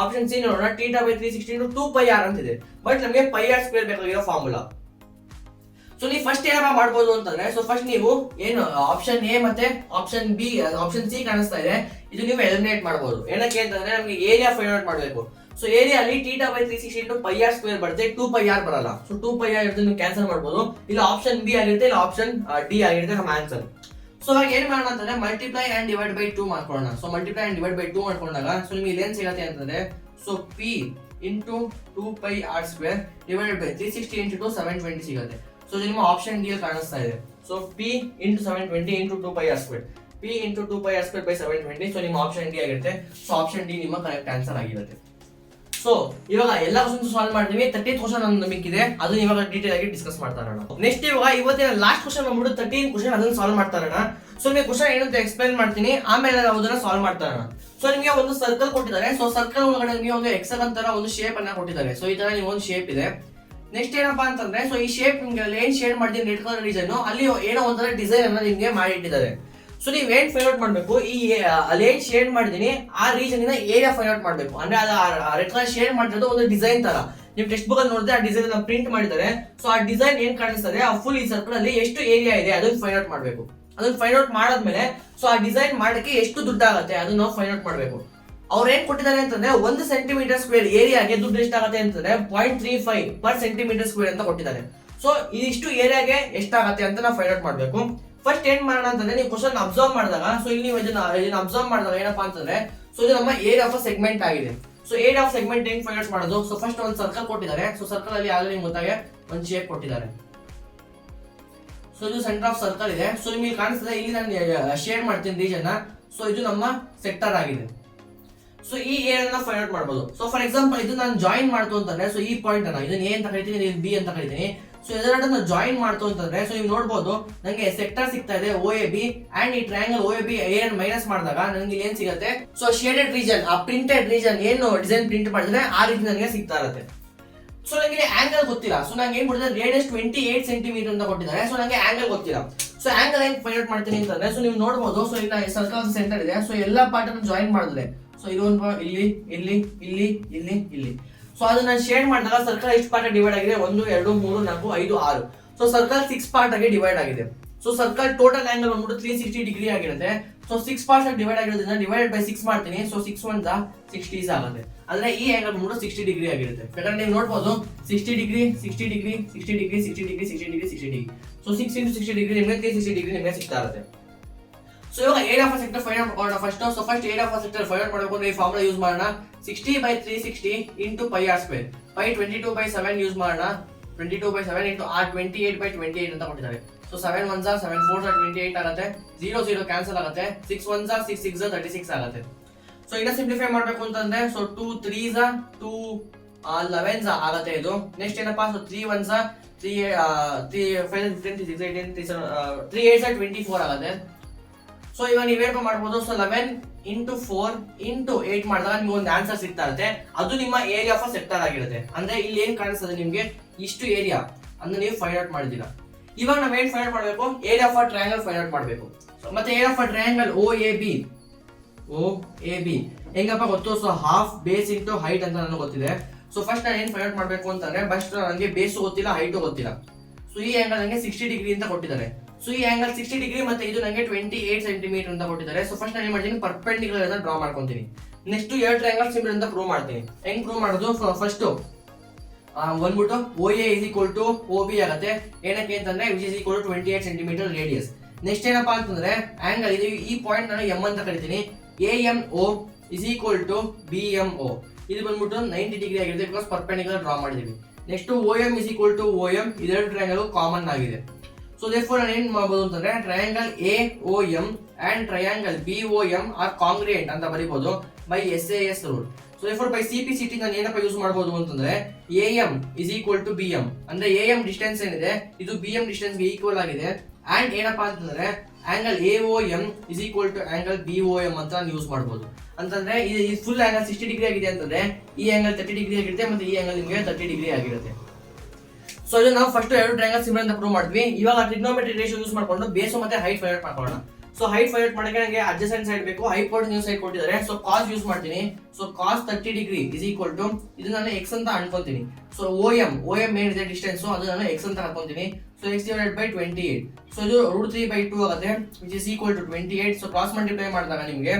ಆಪ್ಷನ್ ಸಿ ನೋಡೋಣ, theta by 360 into 2 pi r ಅಂತ ಇದೆ. ಬಟ್ ನಮಗೆ pi r ಸ್ಕ್ವೇರ್ ಬೇಕಾಗಿರೋ ಫಾರ್ಮುಲಾ. ಸೊ ನೀವು ಫಸ್ಟ್ ಏನಪ್ಪ ಮಾಡ್ಬೋದು ಅಂತಂದ್ರೆ, ಸೊ ಫಸ್ಟ್ ನೀವು ಏನು ಆಪ್ಷನ್ ಎ ಮತ್ತೆ ಆಪ್ಷನ್ ಬಿ, ಆಪ್ಷನ್ ಸಿ ಕಾಣಿಸ್ತಾ ಇದೆ, ಇದು ನೀವು ಎಲಿಮಿನೇಟ್ ಮಾಡಬಹುದು. ಏನಕ್ಕೆ ಅಂತಂದ್ರೆ ನಮಗೆ ಏರಿಯಾ ಫೈಂಡ್ ಔಟ್ ಮಾಡಬೇಕು. ಸೊ ಏರಿಯಾ ಅಲ್ಲಿ theta by 360 into pi r square ಬರುತ್ತೆ, 2 pi r ಬರಲ್ಲ. ಸೊ 2 pi r ಇರುತ್ತೆ, ನೀವು ಕ್ಯಾನ್ಸಲ್ ಮಾಡಬಹುದು. ಇಲ್ಲ ಆಪ್ಷನ್ ಬಿ ಆಗಿರುತ್ತೆ, ಇಲ್ಲ ಆಪ್ಷನ್ ಡಿ ಆಗಿರುತ್ತೆ ನಮ್ಮ ಆನ್ಸರ್. ಸೊ ಇವಾಗ ಏನ್ ಮಾಡೋಣ ಅಂತಂದ್ರೆ ಮಲ್ಟಿಪ್ಲೈ ಅಂಡ್ ಡಿವೈಡ್ ಬೈ 2 ಮಾಡ್ಕೊಳ್ಳೋಣ. So multiply and divide by 2 ಮಾಡ್ಕೊಂಡಾಗ ಸೊ ನಿಮಗೆ ಏನ್ ಸಿಗುತ್ತೆ ಅಂತಂದ್ರೆ, so P into 2 pi r square divided by 360 into 2 720 ಸಿಗುತ್ತೆ. ಸೊ ನಿಮ್ಮ ಆಪ್ಷನ್ ಡಿ ಅಲ್ಲಿ ಕಾಣಿಸ್ತಾ ಇದೆ. So P into 720 into 2 pi r square, P into 2 pi r square by 720. So ನಿಮ್ಮ ಆಪ್ಷನ್ ಡಿ ಆಗಿರುತ್ತೆ. ಸೊ ಆಪ್ಷನ್ ಡಿ ನಿಮ್ಮ ಕರೆಕ್ಟ್ ಆನ್ಸರ್ ಆಗಿರುತ್ತೆ. ಸೊ ಇವಾಗ ಎಲ್ಲ ಕ್ವಶನ್ಸ್ ಸಾಲ್ವ್ ಮಾಡ್ತೀವಿ. 30th ಕ್ವಶನ್ ನಮ್ಗೆ ನಂಬಿಕಿದೆ, ಅದನ್ನ ಇವಾಗ ಡೀಟೇಲ್ ಆಗಿ ಡಿಸ್ಕಸ್ ಮಾಡ್ತಾ ಇರೋಣ. ನೆಕ್ಸ್ಟ್ ಇವಾಗ ಇವತ್ತಿನ ಲಾಸ್ಟ್ ಕ್ವಶನ್ ಬಂದ್ಬಿಟ್ಟು 13th ಕ್ವಶನ್, ಅದನ್ನ ಸಾಲ್ವ್ ಮಾಡ್ತಾ ಇರೋಣ. ಸೊ ನಿಮಗೆ ಕ್ವಶನ್ ಏನಂತ ಎಕ್ಸ್ಪ್ಲೈನ್ ಮಾಡ್ತೀನಿ, ಆಮೇಲೆ ನಾವು ಅದನ್ನ ಸಾಲ್ವ್ ಮಾಡ್ತಾ ಇರೋಣ. ಸೊ ನಿಮಗೆ ಒಂದು ಸರ್ಕಲ್ ಕೊಟ್ಟಿದ್ದಾರೆ. ಸೊ ಸರ್ಕಲ್ ಒಳಗಡೆ ನಿಮಗೆ ಒಂದು ಹೆಕ್ಸಾಗನ್ ತರ ಒಂದು ಶೇಪ್ ಅನ್ನ ಕೊಟ್ಟಿದ್ದಾರೆ. ಸೊ ಈ ತರ ನೀವು ಒಂದು ಶೇಪ್ ಇದೆ. ನೆಕ್ಸ್ಟ್ ಏನಪ್ಪಾ ಅಂತಂದ್ರೆ, ಸೊ ಈ ಶೇಪ್ ನಿಮ್ಗೆ ಏನ್ ಶೇಡ್ ಮಾಡಿದ್ರೆ ರೆಡ್ ಕಲರ್ ಡಿಸೈನ್, ಅಲ್ಲಿ ಏನೋ ಒಂಥರ ಡಿಸೈನ್ ಅನ್ನ ನಿಮ್ಗೆ ಮಾಡಿಟ್ಟಿದ್ದಾರೆ. ಸೊ ನೀವ್ ಏನ್ ಫೈಂಡ್ ಔಟ್ ಮಾಡ್ಬೇಕು, ಈ ಅಲ್ಲಿ ಏನ್ ಶೇಡ್ ಮಾಡಿದೀನಿ ಆ ರೀಜನ್ ಇಂದ ಏರಿಯಾ ಫೈಂಡ್ ಔಟ್ ಮಾಡ್ಬೇಕು. ಅಂದ್ರೆ ರೆಡ್ ಕಲರ್ ಶೇಡ್ ಮಾಡಿರೋದು ಒಂದು ಡಿಸೈನ್ ತರ. ನೀವು ಟೆಕ್ಸ್ಟ್ ಬುಕ್ ಅಲ್ಲಿ ನೋಡಿದ್ರೆ ಆ ಡಿಸೈನ್ ಪ್ರಿಂಟ್ ಮಾಡಿದ್ದಾರೆ. ಸೊ ಆ ಡಿಸೈನ್ ಏನ್ ಕಾಣಿಸ್ತದೆ, ಆ ಫುಲ್ ಈ ಸರ್ಕಲ್ ಅಲ್ಲಿ ಎಷ್ಟು ಏರಿಯಾ ಇದೆ ಅದನ್ನ ಫೈಂಡ್ ಔಟ್ ಮಾಡ್ಬೇಕು. ಅದನ್ನ ಫೈಂಡ್ ಔಟ್ ಮಾಡಾದ್ಮೇಲೆ ಸೊ ಆ ಡಿಸೈನ್ ಮಾಡಕ್ಕೆ ಎಷ್ಟು ದುಡ್ಡಾಗುತ್ತೆ ಅದನ್ನ ನಾವು ಫೈಂಡ್ ಔಟ್ ಮಾಡ್ಬೇಕು. ಅವ್ರು ಏನ್ ಕೊಟ್ಟಿದ್ದಾರೆ ಅಂತಂದ್ರೆ 1 ಸೆಂಟಿಮೀಟರ್ ಸ್ಕ್ವೇರ್ ಏರಿಯಾಗೆ ದುಡ್ಡು ಎಷ್ಟಾಗುತ್ತೆ ಅಂತಂದ್ರೆ 0.35 per centimeter square ಅಂತ ಕೊಟ್ಟಿದ್ದಾರೆ. ಸೊ ಇದಿಷ್ಟು ಏರಿಯಾಗೆ ಎಷ್ಟಾಗತ್ತೆ ಅಂತ ನಾವು ಫೈಂಡ್ ಔಟ್ ಮಾಡ್ಬೇಕು. ಫಸ್ಟ್ ಏನ್ ಮಾಡೋಣ ಅಂತಂದ್ರೆ, ನೀವು ಕ್ವಶನ್ ಅಬ್ಸರ್ವ್ ಮಾಡಿದಾಗ, ಸೊ ಇಲ್ಲಿ ನೀವು ಇದನ್ನ ಅಬ್ಸರ್ವ್ ಮಾಡಿದಾಗ ಏನಪ್ಪಾ ಅಂತಂದ್ರೆ, ಸೊ ಇದು ನಮ್ಮ ಏರಿಯಾ ಆಫ್ ಸೆಗ್ಮೆಂಟ್ ಆಗಿದೆ. ಸೊ ಏರಿಯಾ ಆಫ್ ಸೆಗ್ಮೆಂಟ್ ಹೆಂಗ್ ಫೈಂಡ್ ಔಟ್ ಮಾಡೋದು, ಸೊ ಫಸ್ಟ್ ಒಂದು ಸರ್ಕಲ್ ಕೊಟ್ಟಿದ್ದಾರೆ. ಸೊ ಸರ್ಕಲ್ ಅಲ್ಲಿ ಆಲ್ರೆಡಿ ನಿಮ್ಗೆ ಗೊತ್ತಾಗೆ ಒಂದು ಶೇಪ್ ಕೊಟ್ಟಿದ್ದಾರೆ. ಸೊ ಇದು ಸೆಂಟರ್ ಆಫ್ ಸರ್ಕಲ್ ಇದೆ. ಸೊ ನಿಮಗೆ ಕಾಣಿಸ್ತದೆ, ಇಲ್ಲಿ ನಾನು ಶೇರ್ ಮಾಡ್ತೀನಿ ರೀಜನ್. ಸೊ ಇದು ನಮ್ಮ ಸೆಕ್ಟರ್ ಆಗಿದೆ. ಸೊ ಈ ಏರಿಯಾನ ಫೈಂಡ್ ಔಟ್ ಮಾಡಬಹುದು. ಸೊ ಫಾರ್ ಎಕ್ಸಾಂಪಲ್ ಇದು ನಾನು ಜಾಯಿನ್ ಮಾಡ್ತು ಅಂತಂದ್ರೆ, ಸೊ ಈ ಪಾಯಿಂಟ್ ಅನ್ನ ಇದನ್ನ ಎ ಅಂತ ಕರಿತೀನಿ, ಇದನ್ನ ಬಿ ಅಂತ ಕರಿತೀನಿ. ಸೊ ಇದನ್ನ ಜಾಯಿನ್ ಮಾಡ್ತು ಅಂತಂದ್ರೆ, ಸೊ ನೀವು ನೋಡಬಹುದು ನನಗೆ ಸೆಕ್ಟರ್ ಸಿಗ್ತಾ ಇದೆ OAB ಅಂಡ್ ಈ ಟ್ರಯಾಂಗಲ್ OAB ಏನ್ ಮೈನಸ್ ಮಾಡಿದಾಗ ನನಗೆ ಏನ್ ಸಿಗುತ್ತೆ, ಸೊ ಶೇಡೆಡ್ ರೀಜನ್, ಆ ಪ್ರಿಂಟೆಡ್ ರೀಜನ್ ಏನು ಡಿಸೈನ್ ಪ್ರಿಂಟ್ ಮಾಡಿದ್ರೆ ಆ ರೀತಿ ನನಗೆ ಸಿಗ್ತಾ ಇರುತ್ತೆ. ಸೊ ನನಗೆ ಆಂಗಲ್ ಗೊತ್ತಿಲ್ಲ. ಸೊ ನಂಗೆ ಏನ್ ಕೊಟ್ಟಿದ್ದಾರೆ, ರೇಡಿಯಸ್ 28 ಸೆಂಟಿಮೀಟರ್ ಅಂತ ಕೊಟ್ಟಿದ್ದಾರೆ. ಸೊ ನನಗೆ ಆಂಗಲ್ ಗೊತ್ತಿಲ್ಲ. ಸೊ ಆಂಗಲ್ ಹೆಂಗ್ ಫೈಂಡ್ ಔಟ್ ಮಾಡ್ತೀನಿ ಅಂತಂದ್ರೆ, ಸೊ ನೀವು ನೋಡಬಹುದು, ಸೊ ಇಲ್ಲ ಸರ್ಕಲ್ ಸೆಂಟರ್ ಇದೆ. ಸೊ ಎಲ್ಲಾ ಪಾರ್ಟ್ ಅನ್ನು ಜಾಯಿನ್ ಮಾಡಿದ್ರೆ, ಸೊ ಇದು ಒಂದು ಇಲ್ಲಿ ಇಲ್ಲಿ ಇಲ್ಲಿ ಇಲ್ಲಿ ಇಲ್ಲಿ. ಸೊ ಅದನ್ನ ಶೇಡ್ ಮಾಡಿದಾಗ ಸರ್ಕಲ್ ಎಷ್ಟು ಪಾರ್ಟ್ ಡಿವೈಡ್ ಆಗಿದೆ, 1 2 3 4 5 6. ಸೊ ಸರ್ಕಲ್ 6 ಪಾರ್ಟ್ ಆಗಿ ಡಿವೈಡ್ ಆಗಿದೆ. ಸೊ ಸರ್ಕಲ್ ಟೋಟಲ್ ಆಂಗಲ್ ಬಂದ್ಬಿಟ್ಟು 360 ಡಿಗ್ರಿ ಆಗಿರುತ್ತೆ. ಸೊ 6 ಪಾರ್ಟ್ಸ್ ಆಗಿ ಡಿವೈಡ್ ಆಗಿರೋದ್ರಿಂದ ಡಿವೈಡೆಡ್ ಬೈ 6 ಮಾಡ್ತೀನಿ. ಸೊ 6 1 60 ಆಗುತ್ತೆ. ಅಂದ್ರೆ ಈ ಆಂಗಲ್ ಬಂದ್ಬಿಟ್ಟು 60 ಡಿಗ್ರಿ ಆಗಿರುತ್ತೆ. ಯಾಕಂದ್ರೆ ನೀವು ನೋಡಬಹುದು 60 degree 60 degree 60 degree 60 degree 60 degree 60 degree. So 6 into 60 degree ನಿಮಗೆ 360 ಡಿಗ್ರಿ ನಿಮಗೆ ಸಿಗ್ತಾ ಇರುತ್ತೆ. ಸೊ ಇವಾಗ area of sector find out ಮಾಡೋಣ first. So first area of sector find out ಮಾಡಬೇಕು ಅಂದ್ರೆ ಈ ಫಾರ್ಮುಲಾ ಯೂಸ್ ಮಾಡೋಣ. 60/360 into pi r square. pi 22/7 use ಮಾಡೋಣ. 22/7 into r 28/28 ಅಂತ ಕೊಟ್ಟಿದ್ದಾರೆ. So 7 1s are 7 4s are 28 ಆಗುತ್ತೆ. 0 0 ಕ್ಯಾನ್ಸಲ್ ಆಗುತ್ತೆ. 6 1s are 6 6s are 36 ಆಗುತ್ತೆ. ಸೊ ಇನ್ನ ಸಿಂಪ್ಲಿಫೈ ಮಾಡಬೇಕು ಅಂತಂದ್ರೆ ಸೊ 2 3s are 2 11s ಆಗುತ್ತೆ ಇದು. ನೆಕ್ಸ್ಟ್ ಏನಪ್ಪಾ so 3 1s are 3 5 15 6 18 3 8s are 24 ಆಗುತ್ತೆ. ಸೊ ಇವಾಗ ನೀವೇನು ಮಾಡಬಹುದು ಸೊ 11 into 4 into 8 ಮಾಡಿದಾಗ ನಿಮ್ಗೆ ಒಂದು ಆನ್ಸರ್ ಸಿಗ್ತಾ ಇರುತ್ತೆ. ಅದು ನಿಮ್ಮ ಏರಿಯಾ ಆಫ್ ಸೆಕ್ಟರ್ ಆಗಿರುತ್ತೆ. ಅಂದ್ರೆ ಇಲ್ಲಿ ಏನ್ ಕಾಣಿಸ್ತದೆ ನಿಮ್ಗೆ ಇಷ್ಟು ಏರಿಯಾ ಅಂದ್ರೆ ನೀವು ಫೈಂಡ್ ಔಟ್ ಮಾಡಿದಿರಾ. ಇವಾಗ ನಾವ್ ಏನ್ ಫೈಂಡ್ ಔಟ್ ಮಾಡಬೇಕು area of triangle find out ಮಾಡಬೇಕು. ಮತ್ತೆ ಏರಿಯಾ ಆಫ್ ಟ್ರಯಾಂಗಲ್ OAB ಹೆಂಗಪ್ಪ ಗೊತ್ತು so half base into height ಅಂತ ನನಗೆ ಗೊತ್ತಿದೆ. ಸೊ ಫಸ್ಟ್ ನಾನು ಏನ್ ಫೈಂಡ್ ಔಟ್ ಮಾಡಬೇಕು ಅಂತಂದ್ರೆ ಫಸ್ಟ್ ನನಗೆ ಬೇಸ್ ಗೊತ್ತಿಲ್ಲ ಹೈಟ್ ಗೊತ್ತಿಲ್ಲ. ಸೊ ಈ ಆಂಗಲ್ ನನಗೆ 60 ಡಿಗ್ರಿ ಅಂತ ಕೊಟ್ಟಿದ್ದಾರೆ. ಸೊ ಈ ಆಂಗಲ್ 60 ಡಿಗ್ರಿ ಮತ್ತೆ ಇದು ನನಗೆ 28 ಸೆಂಟಿಮೀಟರ್ ಅಂತ ಕೊಟ್ಟಿದ್ದಾರೆ. ಸೊ ಫಸ್ಟ್ ನಾನು ಏನ್ ಮಾಡ್ತೀನಿ ಪರ್ಪೆಂಡಿಕ್ಯುಲರ್ ಅಂತ ಡ್ರಾ ಮಾಡ್ಕೊಂತೀನಿ. ನೆಕ್ಸ್ಟ್ 2 ಟ್ರಯಾಂಗಲ್ ಸಿಮಿಲರ್ ಅಂತ ಪ್ರೂವ್ ಮಾಡ್ತೀನಿ. ಹೆಂಗ್ ಪ್ರೂವ್ ಮಾಡೋದು ಫಸ್ಟ್ ಬಂದ್ಬಿಟ್ಟು OA is equal to OB ಆಗುತ್ತೆ. ಏನಕ್ಕೆ ಅಂತಂದ್ರೆ which is equal to 28 centimetre radius. Next ಏನಪ್ಪಾ ಅಂತಂದ್ರೆ ಆಂಗಲ್ ಇದು ಈ ಪಾಯಿಂಟ್ ನಾನು M ಅಂತ ಕರಿತೀನಿ. AMO is equal to BMO. ಇದು ಬಂದ್ಬಿಟ್ಟು 90 ಡಿಗ್ರಿ ಆಗಿರುತ್ತೆ ಬಿಕಾಸ್ ಪರ್ಪೆಂಡಿಕ್ಯುಲರ್ ಡ್ರಾ ಮಾಡಿದೀವಿ. Next OM is equal to OM ಇದೆರಡು ಟ್ರಯಾಂಗಲ್ ಕಾಮನ್ ಆಗಿದೆ. ಸೊ therefore ನಾನು ಏನ್ ಮಾಡಬಹುದು ಅಂತಂದ್ರೆ triangle AOM and triangle BOM are congruent ಅಂತ ಬರೀಬಹುದು by SAS rule. So therefore by CPCT ನಾನು ಏನಪ್ಪ ಯೂಸ್ ಮಾಡಬಹುದು ಅಂತಂದ್ರೆ AM is equal to BM ಅಂದ್ರೆ AM ಡಿಸ್ಟೆನ್ಸ್ ಏನಿದೆ ಇದು BM ಡಿಸ್ಟೆನ್ಸ್ ಗೆ ಈಕ್ವಲ್ ಆಗಿದೆ. ಅಂಡ್ ಏನಪ್ಪಾ ಅಂತಂದ್ರೆ angle AOM is equal to angle BOM ಅಂತ ನಾನು ಯೂಸ್ ಮಾಡಬಹುದು. ಅಂತಂದ್ರೆ ಈ ಫುಲ್ ಆಂಗಲ್ 60 ಡಿಗ್ರಿ ಆಗಿದೆ ಅಂತಂದ್ರೆ ಈ ಆಂಗಲ್ 30 ಡಿಗ್ರಿ ಆಗಿರುತ್ತೆ ಮತ್ತೆ ಈ ಆಂಗಲ್ ನಿಮಗೆ 30 ಡಿಗ್ರಿ ಆಗಿರುತ್ತೆ. ಸೊ ಇದು ನಾವು ಫಸ್ಟ್ ಎರಡು ಟ್ರಯಾಂಗಲ್ ಸಿಮಿಲರ್ ಅಂತ ಪ್ರೂವ್ ಮಾಡಿದ್ವಿ. ಇವಾಗ ಟ್ರಿಗ್ನೋಮೆಟ್ರಿ ರೇಷಿಯೋ ಯೂಸ್ ಮಾಡ್ಕೊಂಡು ಬೇಸ್ ಮತ್ತೆ ಹೈಟ್ ಫೈಂಡ್ ಔಟ್ ಮಾಡ್ಕೊಳ್ಳೋಣ. ಸೊ ಹೈಟ್ ಫೈಂಡ್ ಔಟ್ ಮಾಡಕ್ಕೆ ನನಗೆ ಅಡ್ಜಸೆಂಟ್ ಸೈಡ್ ಬೇಕು, ಹೈಪೋಟೆನ್ಯೂಸ್ ಸೈಡ್ ಕೊಟ್ಟಿದ್ದಾರೆ. ಸೊ ಕಾಸ್ ಯೂಸ್ ಮಾಡ್ತೀನಿ. So cos 30 degree is equal to ಇದು ನಾನು x ಅಂತ ಅನ್ಕೊಂತೀನಿ. ಸೊ OM ಏನಿದೆ ಡಿಸ್ಟೆನ್ಸ್ ಅದು ನಾನು x ಅಂತ ಅನ್ಕೊಂತೀನಿ. So x divided by 28. So ಇದು √3/2 ಆಗುತ್ತೆ which is equal to 28. So cross multiply ಮಾಡಿದಾಗ ನಿಮಗೆ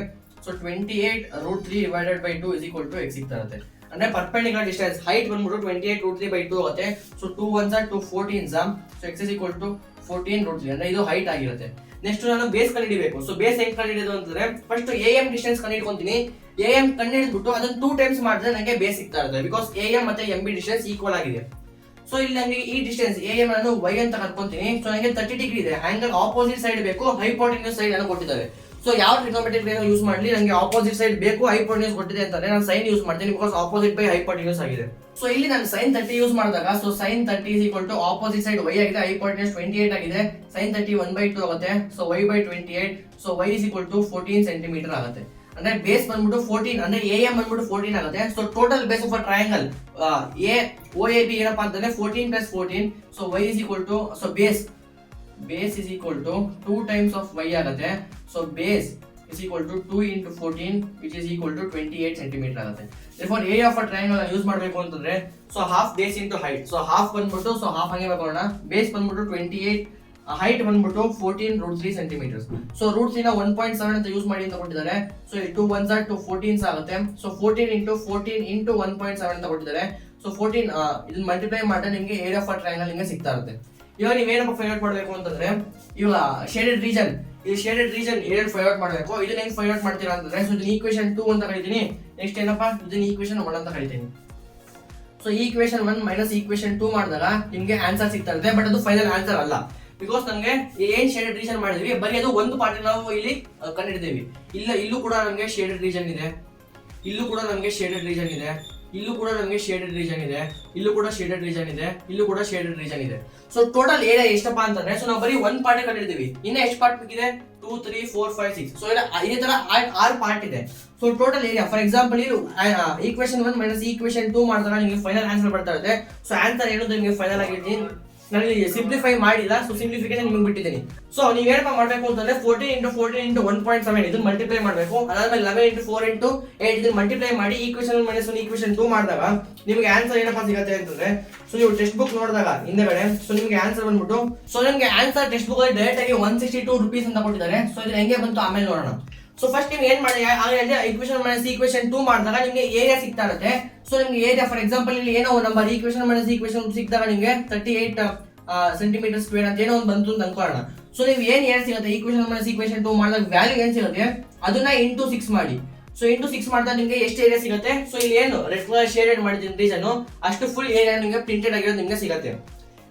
so 28 √3 divided by 2 is equal to x ಸಿಗ್ತಾ ಇರುತ್ತೆ. ಅಂದ್ರೆ ಪರ್ಪೆಂಡಿಕ್ಯುಲರ್ ಡಿಸ್ಟೆನ್ಸ್ ಹೈಟ್ ಬಂದ್ಬಿಟ್ಟು 28 √3/2 ಆಗುತ್ತೆ. So 2 1s are 2 14s. So x is equal to 14 √3 ಅಂದ್ರೆ ಇದು ಹೈಟ್ ಆಗಿರುತ್ತೆ. ನೆಕ್ಸ್ಟ್ ನಾನು ಬೇಸ್ ಕಂಡುಹಿಡಿಬೇಕು. ಸೊ ಬೇಸ್ ಹೆಂಗ್ ಕಂಡುಹಿಡಿಯೋದು ಅಂತಂದ್ರೆ ಫಸ್ಟ್ AM ಡಿಸ್ಟೆನ್ಸ್ ಕಂಡುಹಿಡ್ಕೊಂತೀನಿ. AM ಕಂಡುಹಿಡಿದ್ಬಿಟ್ಟು ಅದನ್ನ 2 ಟೈಮ್ಸ್ ಮಾಡಿದ್ರೆ ನನಗೆ ಬೇಸ್ ಸಿಗ್ತಾ ಇರುತ್ತೆ ಬಿಕಾಸ್ AM ಮತ್ತೆ MB ಡಿಸ್ಟೆನ್ಸ್ ಈಕ್ವಲ್ ಆಗಿದೆ. ಸೊ ಇಲ್ಲಿ ನನಗೆ ಈ ಡಿಸ್ಟೆನ್ಸ್ AM ನಾನು y ಅಂತ ಕರ್ಕೊಂತೀನಿ. ಸೊ ನನಗೆ 30 ಡಿಗ್ರಿ ಇದೆ. ಆಂಗಲ್ ಆಪೋಸಿಟ್ ಸೈಡ್ ಬೇಕು, ಹೈಪೋಟೆನ್ಯೂಸ್ ಸೈಡ್ ಅನ್ನು ಕೊಟ್ಟಿದ್ದಾರೆ. ಸೊ ಯಾವ ಟ್ರಿಗ್ನೋಮೆಟ್ರಿಕ್ ರೇಷಿಯೋ ಯೂಸ್ ಮಾಡಲಿ ನನಗೆ ಆಪೋಸಿಟ್ ಸೈಡ್ ಬೇಕು, ಹೈಪೋಟೆನ್ಯೂಸ್ ಕೊಟ್ಟಿದೆ ಅಂತಂದ್ರೆ ನಾನು ಸೈನ್ ಯೂಸ್ ಮಾಡ್ತೀನಿ ಬಿಕಾಸ್ ಆಪೋಸಿಟ್ ಬೈ ಹೈಪೋಟೆನ್ಯೂಸ್ ಆಗಿದೆ. ಸೊ ಇಲ್ಲಿ ನಾನು sin 30 ಯೂಸ್ ಮಾಡಿದಾಗ so sin 30 is equal to opposite side y ಆಗಿದೆ, ಹೈಪೋಟೆನ್ಯೂಸ್ 28 ಆಗಿದೆ. sin 30 1/2 ಆಗುತ್ತೆ. So y/28. So y is equal to 14 centimetre ಆಗುತ್ತೆ. ಅಂದ್ರೆ ಬೇಸ್ ಬಂದ್ಬಿಟ್ಟು 14 ಅಂದ್ರೆ AM ಬಂದ್ಬಿಟ್ಟು 14 ಆಗುತ್ತೆ. So total base of a triangle OAB ಏನಪ್ಪಾ ಅಂತಂದ್ರೆ 14 + 14. So y is equal to so base is equal to 2 times of y ಆಗುತ್ತೆ. So base is equal to 2 into 14 which is equal to 28 centimeter ಆಗುತ್ತೆ. therefore area of a triangle use ಮಾಡಬೇಕು ಅಂತಂದ್ರೆ so half base into height. So half ಬಂದ್ಬಿಟ್ಟು ಸೊ ಹಾಫ್ ಹಂಗೆ ಬರ್ಕೊಳ್ಳೋಣ. ಬೇಸ್ ಬಂದ್ಬಿಟ್ಟು 28, ಹೈಟ್ ಬಂದ್ಬಿಟ್ಟು 14 √3 ಸೆಂಟಿಮೀಟರ್ಸ್. ಸೊ √3 ನ 1.7 ಅಂತ ಯೂಸ್ ಮಾಡಿ ಅಂತ ಕೊಟ್ಟಿದ್ದಾರೆ. ಸೊ 2 1s are 2 14s ಆಗುತ್ತೆ. ಸೊ 14 into 14 into 1.7 ಅಂತ ಕೊಟ್ಟಿದ್ದಾರೆ. ಸೊ 14 ಇದನ್ನ ಮಲ್ಟಿಪ್ಲೈ ಮಾಡಿದ್ರೆ ನಿಮಗೆ ಏರಿಯಾ ಆಫ್ ಅ ಟ್ರಯಾಂಗಲ್ ನಿಮಗೆ ಸಿಗ್ತಾ ಇರುತ್ತೆ. ಇವಾಗ ನೀವೇನಪ್ಪ ಫೈಂಡ್ ಔಟ್ ಮಾಡಬೇಕು ಅಂತಂದ್ರೆ ಇವಾಗ shaded region area find out ಮಾಡಬೇಕು. ಇದನ್ನ ಹೆಂಗ್ ಫೈಂಡ್ ಔಟ್ ಮಾಡ್ತೀರಾ ಅಂತಂದ್ರೆ ಸೊ ಇದನ್ನ ಈಕ್ವೇಷನ್ 2 ಅಂತ ಕರಿತೀನಿ. ನೆಕ್ಸ್ಟ್ ಏನಪ್ಪಾ ಇದನ್ನ ಈಕ್ವೇಷನ್ 1 ಅಂತ ಕರಿತೀನಿ. ಸೊ ಈಕ್ವೇಷನ್ 1 ಮೈನಸ್ ಈಕ್ವೇಷನ್ 2 ಮಾಡಿದಾಗ ನಿಮಗೆ ಆನ್ಸರ್ ಸಿಗ್ತಾ ಇರುತ್ತೆ. ಬಟ್ ಅದು ಫೈನಲ್ ಆನ್ಸರ್ ಅಲ್ಲ ಬಿಕಾಸ್ ನಮಗೆ ಏನ್ ಶೇಡೆಡ್ ರೀಜನ್ ಮಾಡಿದ್ವಿ ಬರೀ ಅದು ಒಂದು ಪಾರ್ಟ್ ನಾವು ಇಲ್ಲಿ ಕಂಡುಹಿಡಿದೀವಿ. ಇಲ್ಲೂ ಕೂಡ ನಮಗೆ ಶೇಡೆಡ್ ರೀಜನ್ ಇದೆ, ಇಲ್ಲೂ ಕೂಡ ನಮಗೆ ಶೇಡೆಡ್ ರೀಜನ್ ಇದೆ, ಇಲ್ಲೂ ಕೂಡ ನಮಗೆ ಶೇಡೆಡ್ ರೀಜನ್ ಇದೆ, ಇಲ್ಲೂ ಕೂಡ ಶೇಡೆಡ್ ರೀಜನ್ ಇದೆ, ಇಲ್ಲೂ ಕೂಡ ಶೇಡೆಡ್ ರೀಜನ್ ಇದೆ. ಸೊ ಟೋಟಲ್ ಏರಿಯಾ ಎಷ್ಟಪ್ಪ ಅಂತಂದ್ರೆ ಸೊ ನಾವು ಬರೀ ಒಂದು ಪಾರ್ಟ್ ಕಂಡಿದ್ದೀವಿ. ಇನ್ನ ಎಷ್ಟು ಪಾರ್ಟ್ ಬೇಕಿದೆ 2 3 4 5 6. ಸೊ ಇದೇ ತರ 6 ಪಾರ್ಟ್ ಇದೆ. So total area for example ಇದು ಈಕ್ವೇಷನ್ 1 ಮೈನಸ್ ಈಕ್ವೇಷನ್ 2 ಮಾಡಿದಾಗ ನಿಮಗೆ ಫೈನಲ್ ಆನ್ಸರ್ ಬರ್ತಾ ಇದೆ. ಸೊ ಆನ್ಸರ್ ಏನು ನಿಮಗೆ ಫೈನಲ್ ಆಗಿರ್ತೀನಿ ನಾನು ಸಿಂಪ್ಲಿಫೈ ಮಾಡಿಲ್ಲ, ಸೊ ಸಿಂಪ್ಲಿಫಿಕೇಶನ್ ನಿಮಗೆ ಬಿಟ್ಟಿದ್ದೀನಿ. ಸೊ ನೀವು ಏನಪ್ಪ ಮಾಡಬೇಕು ಅಂತಂದ್ರೆ 14 × 14 × 1.7 ಇದನ್ನ ಮಲ್ಟಿಪ್ಲೈ ಮಾಡಬೇಕು. ಅದಾದ್ಮೇಲೆ 11 × 4 × 8 ಇದನ್ನ ಮಲ್ಟಿಪ್ಲೈ ಮಾಡಿ ಈಕ್ವೇಷನ್ -1 ಈಕ್ವೇಷನ್ 2 ಮಾಡಿದಾಗ ನಿಮಗೆ ಆನ್ಸರ್ ಏನಪ್ಪ ಸಿಗುತ್ತೆ ಅಂತಂದ್ರೆ, ಸೊ ನೀವು ಟೆಕ್ಸ್ಟ್ ಬುಕ್ ನೋಡಿದಾಗ ಹಿಂದೆಗಡೆ ಸೊ ನಿಮಗೆ ಆನ್ಸರ್ ಬಂದ್ಬಿಟ್ಟು, ಸೊ ನಿಮಗೆ ಆನ್ಸರ್ ಟೆಕ್ಸ್ಟ್ ಬುಕ್ ಅಲ್ಲಿ ಡೈರೆಕ್ಟ್ ಆಗಿ 162 rupees ಅಂತ ಕೊಟ್ಟಿದ್ದಾರೆ. ಸೊ ಇದು ಹೆಂಗೆ ಬಂತು ಆಮೇಲೆ ನೋಡೋಣ. ಸೊ ಫಸ್ಟ್ ನೀವು ಏನ್ ಮಾಡಿ ಈಕ್ವೇಷನ್ - ಈಕ್ವೇಷನ್ 2 ಮಾಡಿದಾಗ ನಿಮಗೆ ಏರಿಯಾ ಸಿಗ್ತಾ ಇರುತ್ತೆ. ಸೊ ನಿಮಗೆ ಏರಿಯಾ ಫಾರ್ ಎಕ್ಸಾಂಪಲ್ ಇಲ್ಲಿ ಏನೋ ನಂಬರ್ ಈಕ್ವೇಷನ್ - ಈಕ್ವೇಷನ್ ಸಿಕ್ಕಿದಾಗ ನಿಮಗೆ 38 ಸೆಂಟಿಮೀಟರ್ ಸ್ಕ್ವೇರ್ ಅಂತ ಏನೋ ಒಂದು ಬಂತು ಅಂತ ಅನ್ಕೊಳ್ಳೋಣ. ಸೊ ನೀವು ಏನ್ ಸಿಗುತ್ತೆ ಈಕ್ವೇಷನ್ - ಈಕ್ವೇಷನ್ 2 ಮಾಡಿದಾಗ ವ್ಯಾಲ್ಯೂ ಏನ್ ಸಿಗುತ್ತೆ ಅದನ್ನ ಇಂಟು 6 ಮಾಡಿ. ಸೊ ಇಂಟು 6 ಮಾಡಿದಾಗ ನಿಮಗೆ ಎಷ್ಟು ಏರಿಯಾ ಸಿಗುತ್ತೆ, ಸೊ ಇಲ್ಲಿ ಏನು ರೆಡ್ ಕಲರ್ ಶೇಡೆಡ್ ಮಾಡಿದ್ದೀನಿ ರೀಸನ್ ಅಷ್ಟು ಫುಲ್ ಏರಿಯಾ ನಿಮಗೆ ಪ್ರಿಂಟೆಡ್ ಆಗಿರೋದು ನಿಮಗೆ ಸಿಗುತ್ತೆ.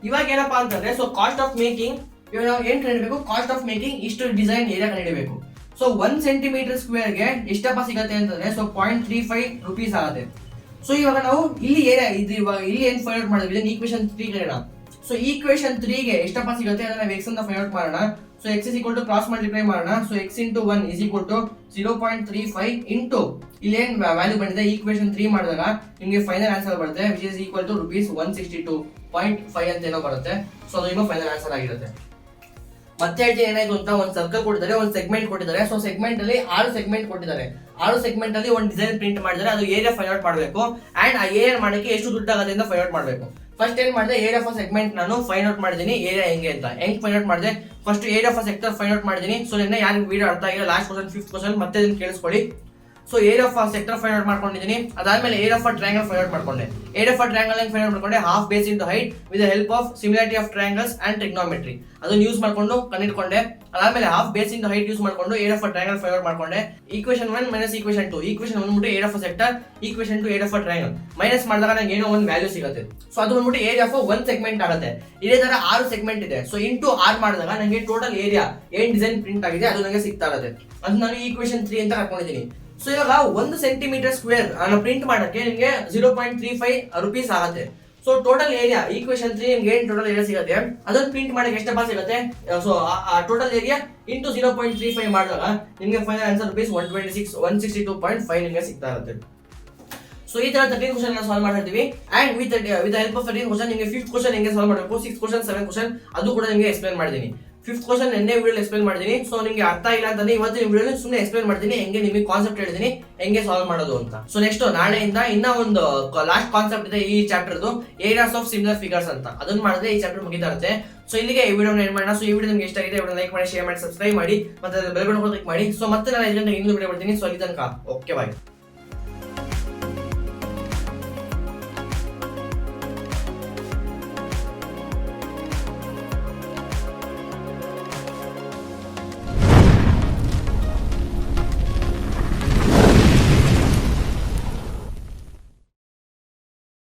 ಇವಾಗ ಏನಪ್ಪಾ ಅಂತಂದ್ರೆ, ಸೊ ಕಾಸ್ಟ್ ಆಫ್ ಮೇಕಿಂಗ್ ಇವಾಗ ನಾವು ಏನ್ ಕಂಡಿಡಬೇಕು, ಕಾಸ್ಟ್ ಆಫ್ ಮೇಕಿಂಗ್ ಇಷ್ಟು ಡಿಸೈನ್ ಏರಿಯಾ ಕಂಡಿಡಬೇಕು. ಸೊ 1 ಸೆಂಟಿಮೀಟರ್ ಸ್ಕ್ವೇರ್ಗೆ ಎಷ್ಟಪ್ಪ ಸಿಗುತ್ತೆ ಅಂತಂದ್ರೆ, ಸೊ 0.35 rupees ಆಗುತ್ತೆ. ಸೊ ಇವಾಗ ನಾವು ಇಲ್ಲಿ ಏರಿಯಾ ಇದು ಇವಾಗ ಇಲ್ಲಿ ಏನ್ ಫೈಂಡ್ ಔಟ್ ಮಾಡಿದ್ವಿ ಈಕ್ವೇಷನ್ 3 ಕರೆಯೋಣ. ಸೊ ಈಕ್ವೇಷನ್ 3 ಗೆ ಎಷ್ಟಪ್ಪ ಸಿಗುತ್ತೆ ಅದನ್ನ ನಾವು x ಅಂತ ಫೈಂಡ್ ಔಟ್ ಮಾಡೋಣ. ಸೊ x = ಕ್ರಾಸ್ ಮಲ್ಟಿಪ್ಲೈ ಮಾಡೋಣ. ಸೊ x × 1 = 0.35 ಇಂಟು ಇಲ್ಲಿ ಏನ್ ವ್ಯಾಲ್ಯೂ ಬಂದಿದೆ ಈಕ್ವೇಷನ್ 3 ಮಾಡಿದಾಗ ನಿಮಗೆ ಫೈನಲ್ ಆನ್ಸರ್ ಬರುತ್ತೆ which is equal to ₹162.5 ಅಂತ ಏನೋ ಬರುತ್ತೆ. ಸೊ ಅದು ನಿಮ್ಮ ಫೈನಲ್ ಆನ್ಸರ್ ಆಗಿರುತ್ತೆ. ಮತ್ತೆ ಹೇಳ್ತೀನಿ ಏನಾಯ್ತು ಅಂತ, ಒಂದು ಸರ್ಕಲ್ ಕೊಟ್ಟಿದ್ದಾರೆ, ಒಂದು ಸೆಗ್ಮೆಂಟ್ ಕೊಟ್ಟಿದ್ದಾರೆ. ಸೊ ಸೆಗ್ಮೆಂಟ್ ಅಲ್ಲಿ 6 ಸೆಗ್ಮೆಂಟ್ ಕೊಟ್ಟಿದ್ದಾರೆ. 6 ಸೆಗ್ಮೆಂಟ್ ಅಲ್ಲಿ ಒಂದು ಡಿಸೈನ್ ಪ್ರಿಂಟ್ ಮಾಡಿದ್ದಾರೆ, ಅದು ಏರಿಯಾ ಫೈಂಡ್ ಔಟ್ ಮಾಡಬೇಕು. ಅಂಡ್ ಆ ಏರಿಯಾ ಮಾಡಕ್ಕೆ ಎಷ್ಟು ದುಡ್ಡು ಆಗುತ್ತೆ ಅಂತ ಫೈಂಡ್ ಔಟ್ ಮಾಡಬೇಕು. ಫಸ್ಟ್ ಏನ್ ಮಾಡಿದೆ, ಏರಿಯಾ ಆಫ್ ಸೆಗ್ಮೆಂಟ್ ನಾನು ಫೈಂಡ್ ಔಟ್ ಮಾಡಿದ್ದೀನಿ ಏರಿಯಾ ಹೆಂಗೆ ಅಂತ. ಹೆಂಗ್ ಫೈಂಡ್ ಔಟ್ ಮಾಡಿದೆ, first area of sector find out ಮಾಡಿದ್ದೀನಿ. ಸೊ ನಿನ್ನೆ ಯಾರಿಗೆ ವಿಡಿಯೋ ಅರ್ಥ ಆಗಿಲ್ಲ ಲಾಸ್ಟ್ ಕ್ವಶ್ಚನ್ 5th ಕ್ವಶ್ಚನ್ ಮತ್ತೆ ಇದನ್ನ ಕೇಳಿಸ್ಕೊಳ್ಳಿ. So area of sector find out ಮಾಡ್ಕೊಂಡಿದ್ದೀನಿ. ಅದಾದ್ಮೇಲೆ area of triangle find out ಮಾಡ್ಕೊಂಡೆ. Area of triangle find out ಮಾಡ್ಕೊಂಡೆ half base into height with the help of similarity of triangles and trigonometry ಅದನ್ನ ಯೂಸ್ ಮಾಡ್ಕೊಂಡು ಕಂಡಿಡ್ಕೊಂಡೆ. ಅದಾದ್ಮೇಲೆ half base into height use ಮಾಡ್ಕೊಂಡು area of triangle find out ಮಾಡ್ಕೊಂಡೆ. ಈಕ್ವೇಷನ್ 1 - ಈಕ್ವೇಷನ್ 2 ಈಕ್ವೇಷನ್ ಬಂದ್ಬಿಟ್ಟು area of sector, equation 2 area of triangle minus ಮಾಡಿದಾಗ ನಂಗೆ ಏನೋ ಒಂದು ವ್ಯಾಲ್ಯೂ ಸಿಗುತ್ತೆ. ಸೊ ಅದು ಬಂದ್ಬಿಟ್ಟು ಏರಿಯಾ ಆಫ್ 1 ಸೆಗ್ಮೆಂಟ್ ಆಗುತ್ತೆ. ಇದೇ ತರ 6 ಸೆಗ್ಮೆಂಟ್ ಇದೆ. ಸೊ ಇಂಟು 6 ಮಾಡಿದಾಗ ನನಗೆ ಟೋಟಲ್ ಏರಿಯಾ ಏನ್ ಡಿಸೈನ್ ಪ್ರಿಂಟ್ ಆಗಿದೆ ಅದು ನನಗೆ ಸಿಗ್ತಾ ಇರುತ್ತೆ. ಅದು ನಾನು ಈಕ್ವೇಷನ್ 3 ಅಂತ ಹಾಕೊಂಡಿದ್ದೀನಿ. ಸೊ ಇವಾಗ 1 ಸೆಂಟಿಮೀಟರ್ ಸ್ಕ್ವೇರ್ ಪ್ರಿಂಟ್ ಮಾಡಕ್ಕೆ ನಿಮಗೆ 0.35 rupees ಆಗುತ್ತೆ. ಸೊ ಟೋಟಲ್ ಏರಿಯಾ ಈಕ್ವೇಷನ್ 3 ನಿಮ್ಗೆ ಏನ್ ಟೋಟಲ್ ಏರಿಯಾ ಸಿಗುತ್ತೆ ಅದನ್ನ ಪ್ರಿಂಟ್ ಮಾಡಕ್ಕೆ ಎಷ್ಟಪ್ಪ ಸಿಗುತ್ತೆ, ಸೊ ಆ ಟೋಟಲ್ ಏರಿಯಾ ಇಂಟು 0.35 ಮಾಡಿದಾಗ ನಿಮಗೆ ಫೈನಲ್ ಆನ್ಸರ್ ₹162.5 ನಿಮಗೆ ಸಿಗ್ತಾ ಇರುತ್ತೆ. ಸೊ ಈ ತರ 13 ಕ್ವಶನ್ ಸಾಲ್ವ್ ಮಾಡಿರ್ತೀವಿ. And with help of 13 question ನಿಮಗೆ 5th ಕ್ವಶನ್ ಹೆಂಗೆ ಸಾಲ್ವ್ ಮಾಡಬೇಕು, 6th ಕ್ವಶನ್ 7th ಕ್ವಶನ್ ಅದು ಕೂಡ ನಿಮಗೆ ಎಕ್ಸ್ಪ್ಲೈನ್ ಮಾಡಿದ್ದೀನಿ. 5th ಕ್ವಶನ್ ನಿನ್ನೆ ವಿಡಿಯೋಲಿ ಎಕ್ಸ್ಪ್ಲೈನ್ ಮಾಡಿದ್ದೀನಿ. ಸೊ ನಿಮಗೆ ಅರ್ಥ ಇಲ್ಲ ಅಂತಂದ್ರೆ ಇವತ್ತಿನ ವಿಡಿಯೋಲಿ ಸುಮ್ಮನೆ ಎಕ್ಸ್ಪ್ಲೈನ್ ಮಾಡ್ತೀನಿ, ಹೆಂಗೆ ನಿಮಗೆ ಕಾನ್ಸೆಪ್ಟ್ ಹೇಳಿದ್ದೀನಿ ಹೆಂಗೆ ಸಾಲ್ವ್ ಮಾಡೋದು ಅಂತ. ಸೊ ನೆಕ್ಸ್ಟ್ ನಾಳೆಯಿಂದ ಇನ್ನ ಒಂದು ಲಾಸ್ಟ್ ಕಾನ್ಸೆಪ್ಟ್ ಇದೆ ಈ ಚಾಪ್ಟರ್ದು, ಏರಿಯಾಸ್ ಆಫ್ ಸಿಮಿಲರ್ ಫಿಗರ್ಸ್ ಅಂತ. ಅದನ್ನ ಮಾಡಿದ್ರೆ ಈ ಚಾಪ್ಟರ್ ಮುಗಿತಾ ಇರುತ್ತೆ. ಸೊ ಇಲ್ಲಿಗೆ ಈ ವಿಡಿಯೋನ ಎಂಡ್ ಮಾಡೋಣ. ಸೊ ಈ ವಿಡಿಯೋ ನಿಮಗೆ ಇಷ್ಟ ಆಗಿದೆ ವಿಡಿಯೋ ಲೈಕ್ ಮಾಡಿ, ಶೇರ್ ಮಾಡಿ, ಸಬ್ಸ್ಕ್ರೈಬ್ ಮಾಡಿ, ಮತ್ತೆ ಬೆಲ್ ಬಟನ್ ಕ್ಲಿಕ್ ಮಾಡಿ. ಸೊ ಮತ್ತೆ ನಾನು 5 ಗಂಟೆಗೆ ಇನ್ನೊಂದು ವಿಡಿಯೋ ಬರ್ತೀನಿ. ಸೊ ಅಲ್ಲಿ ತನಕ ಓಕೆ ಬಾಯ್.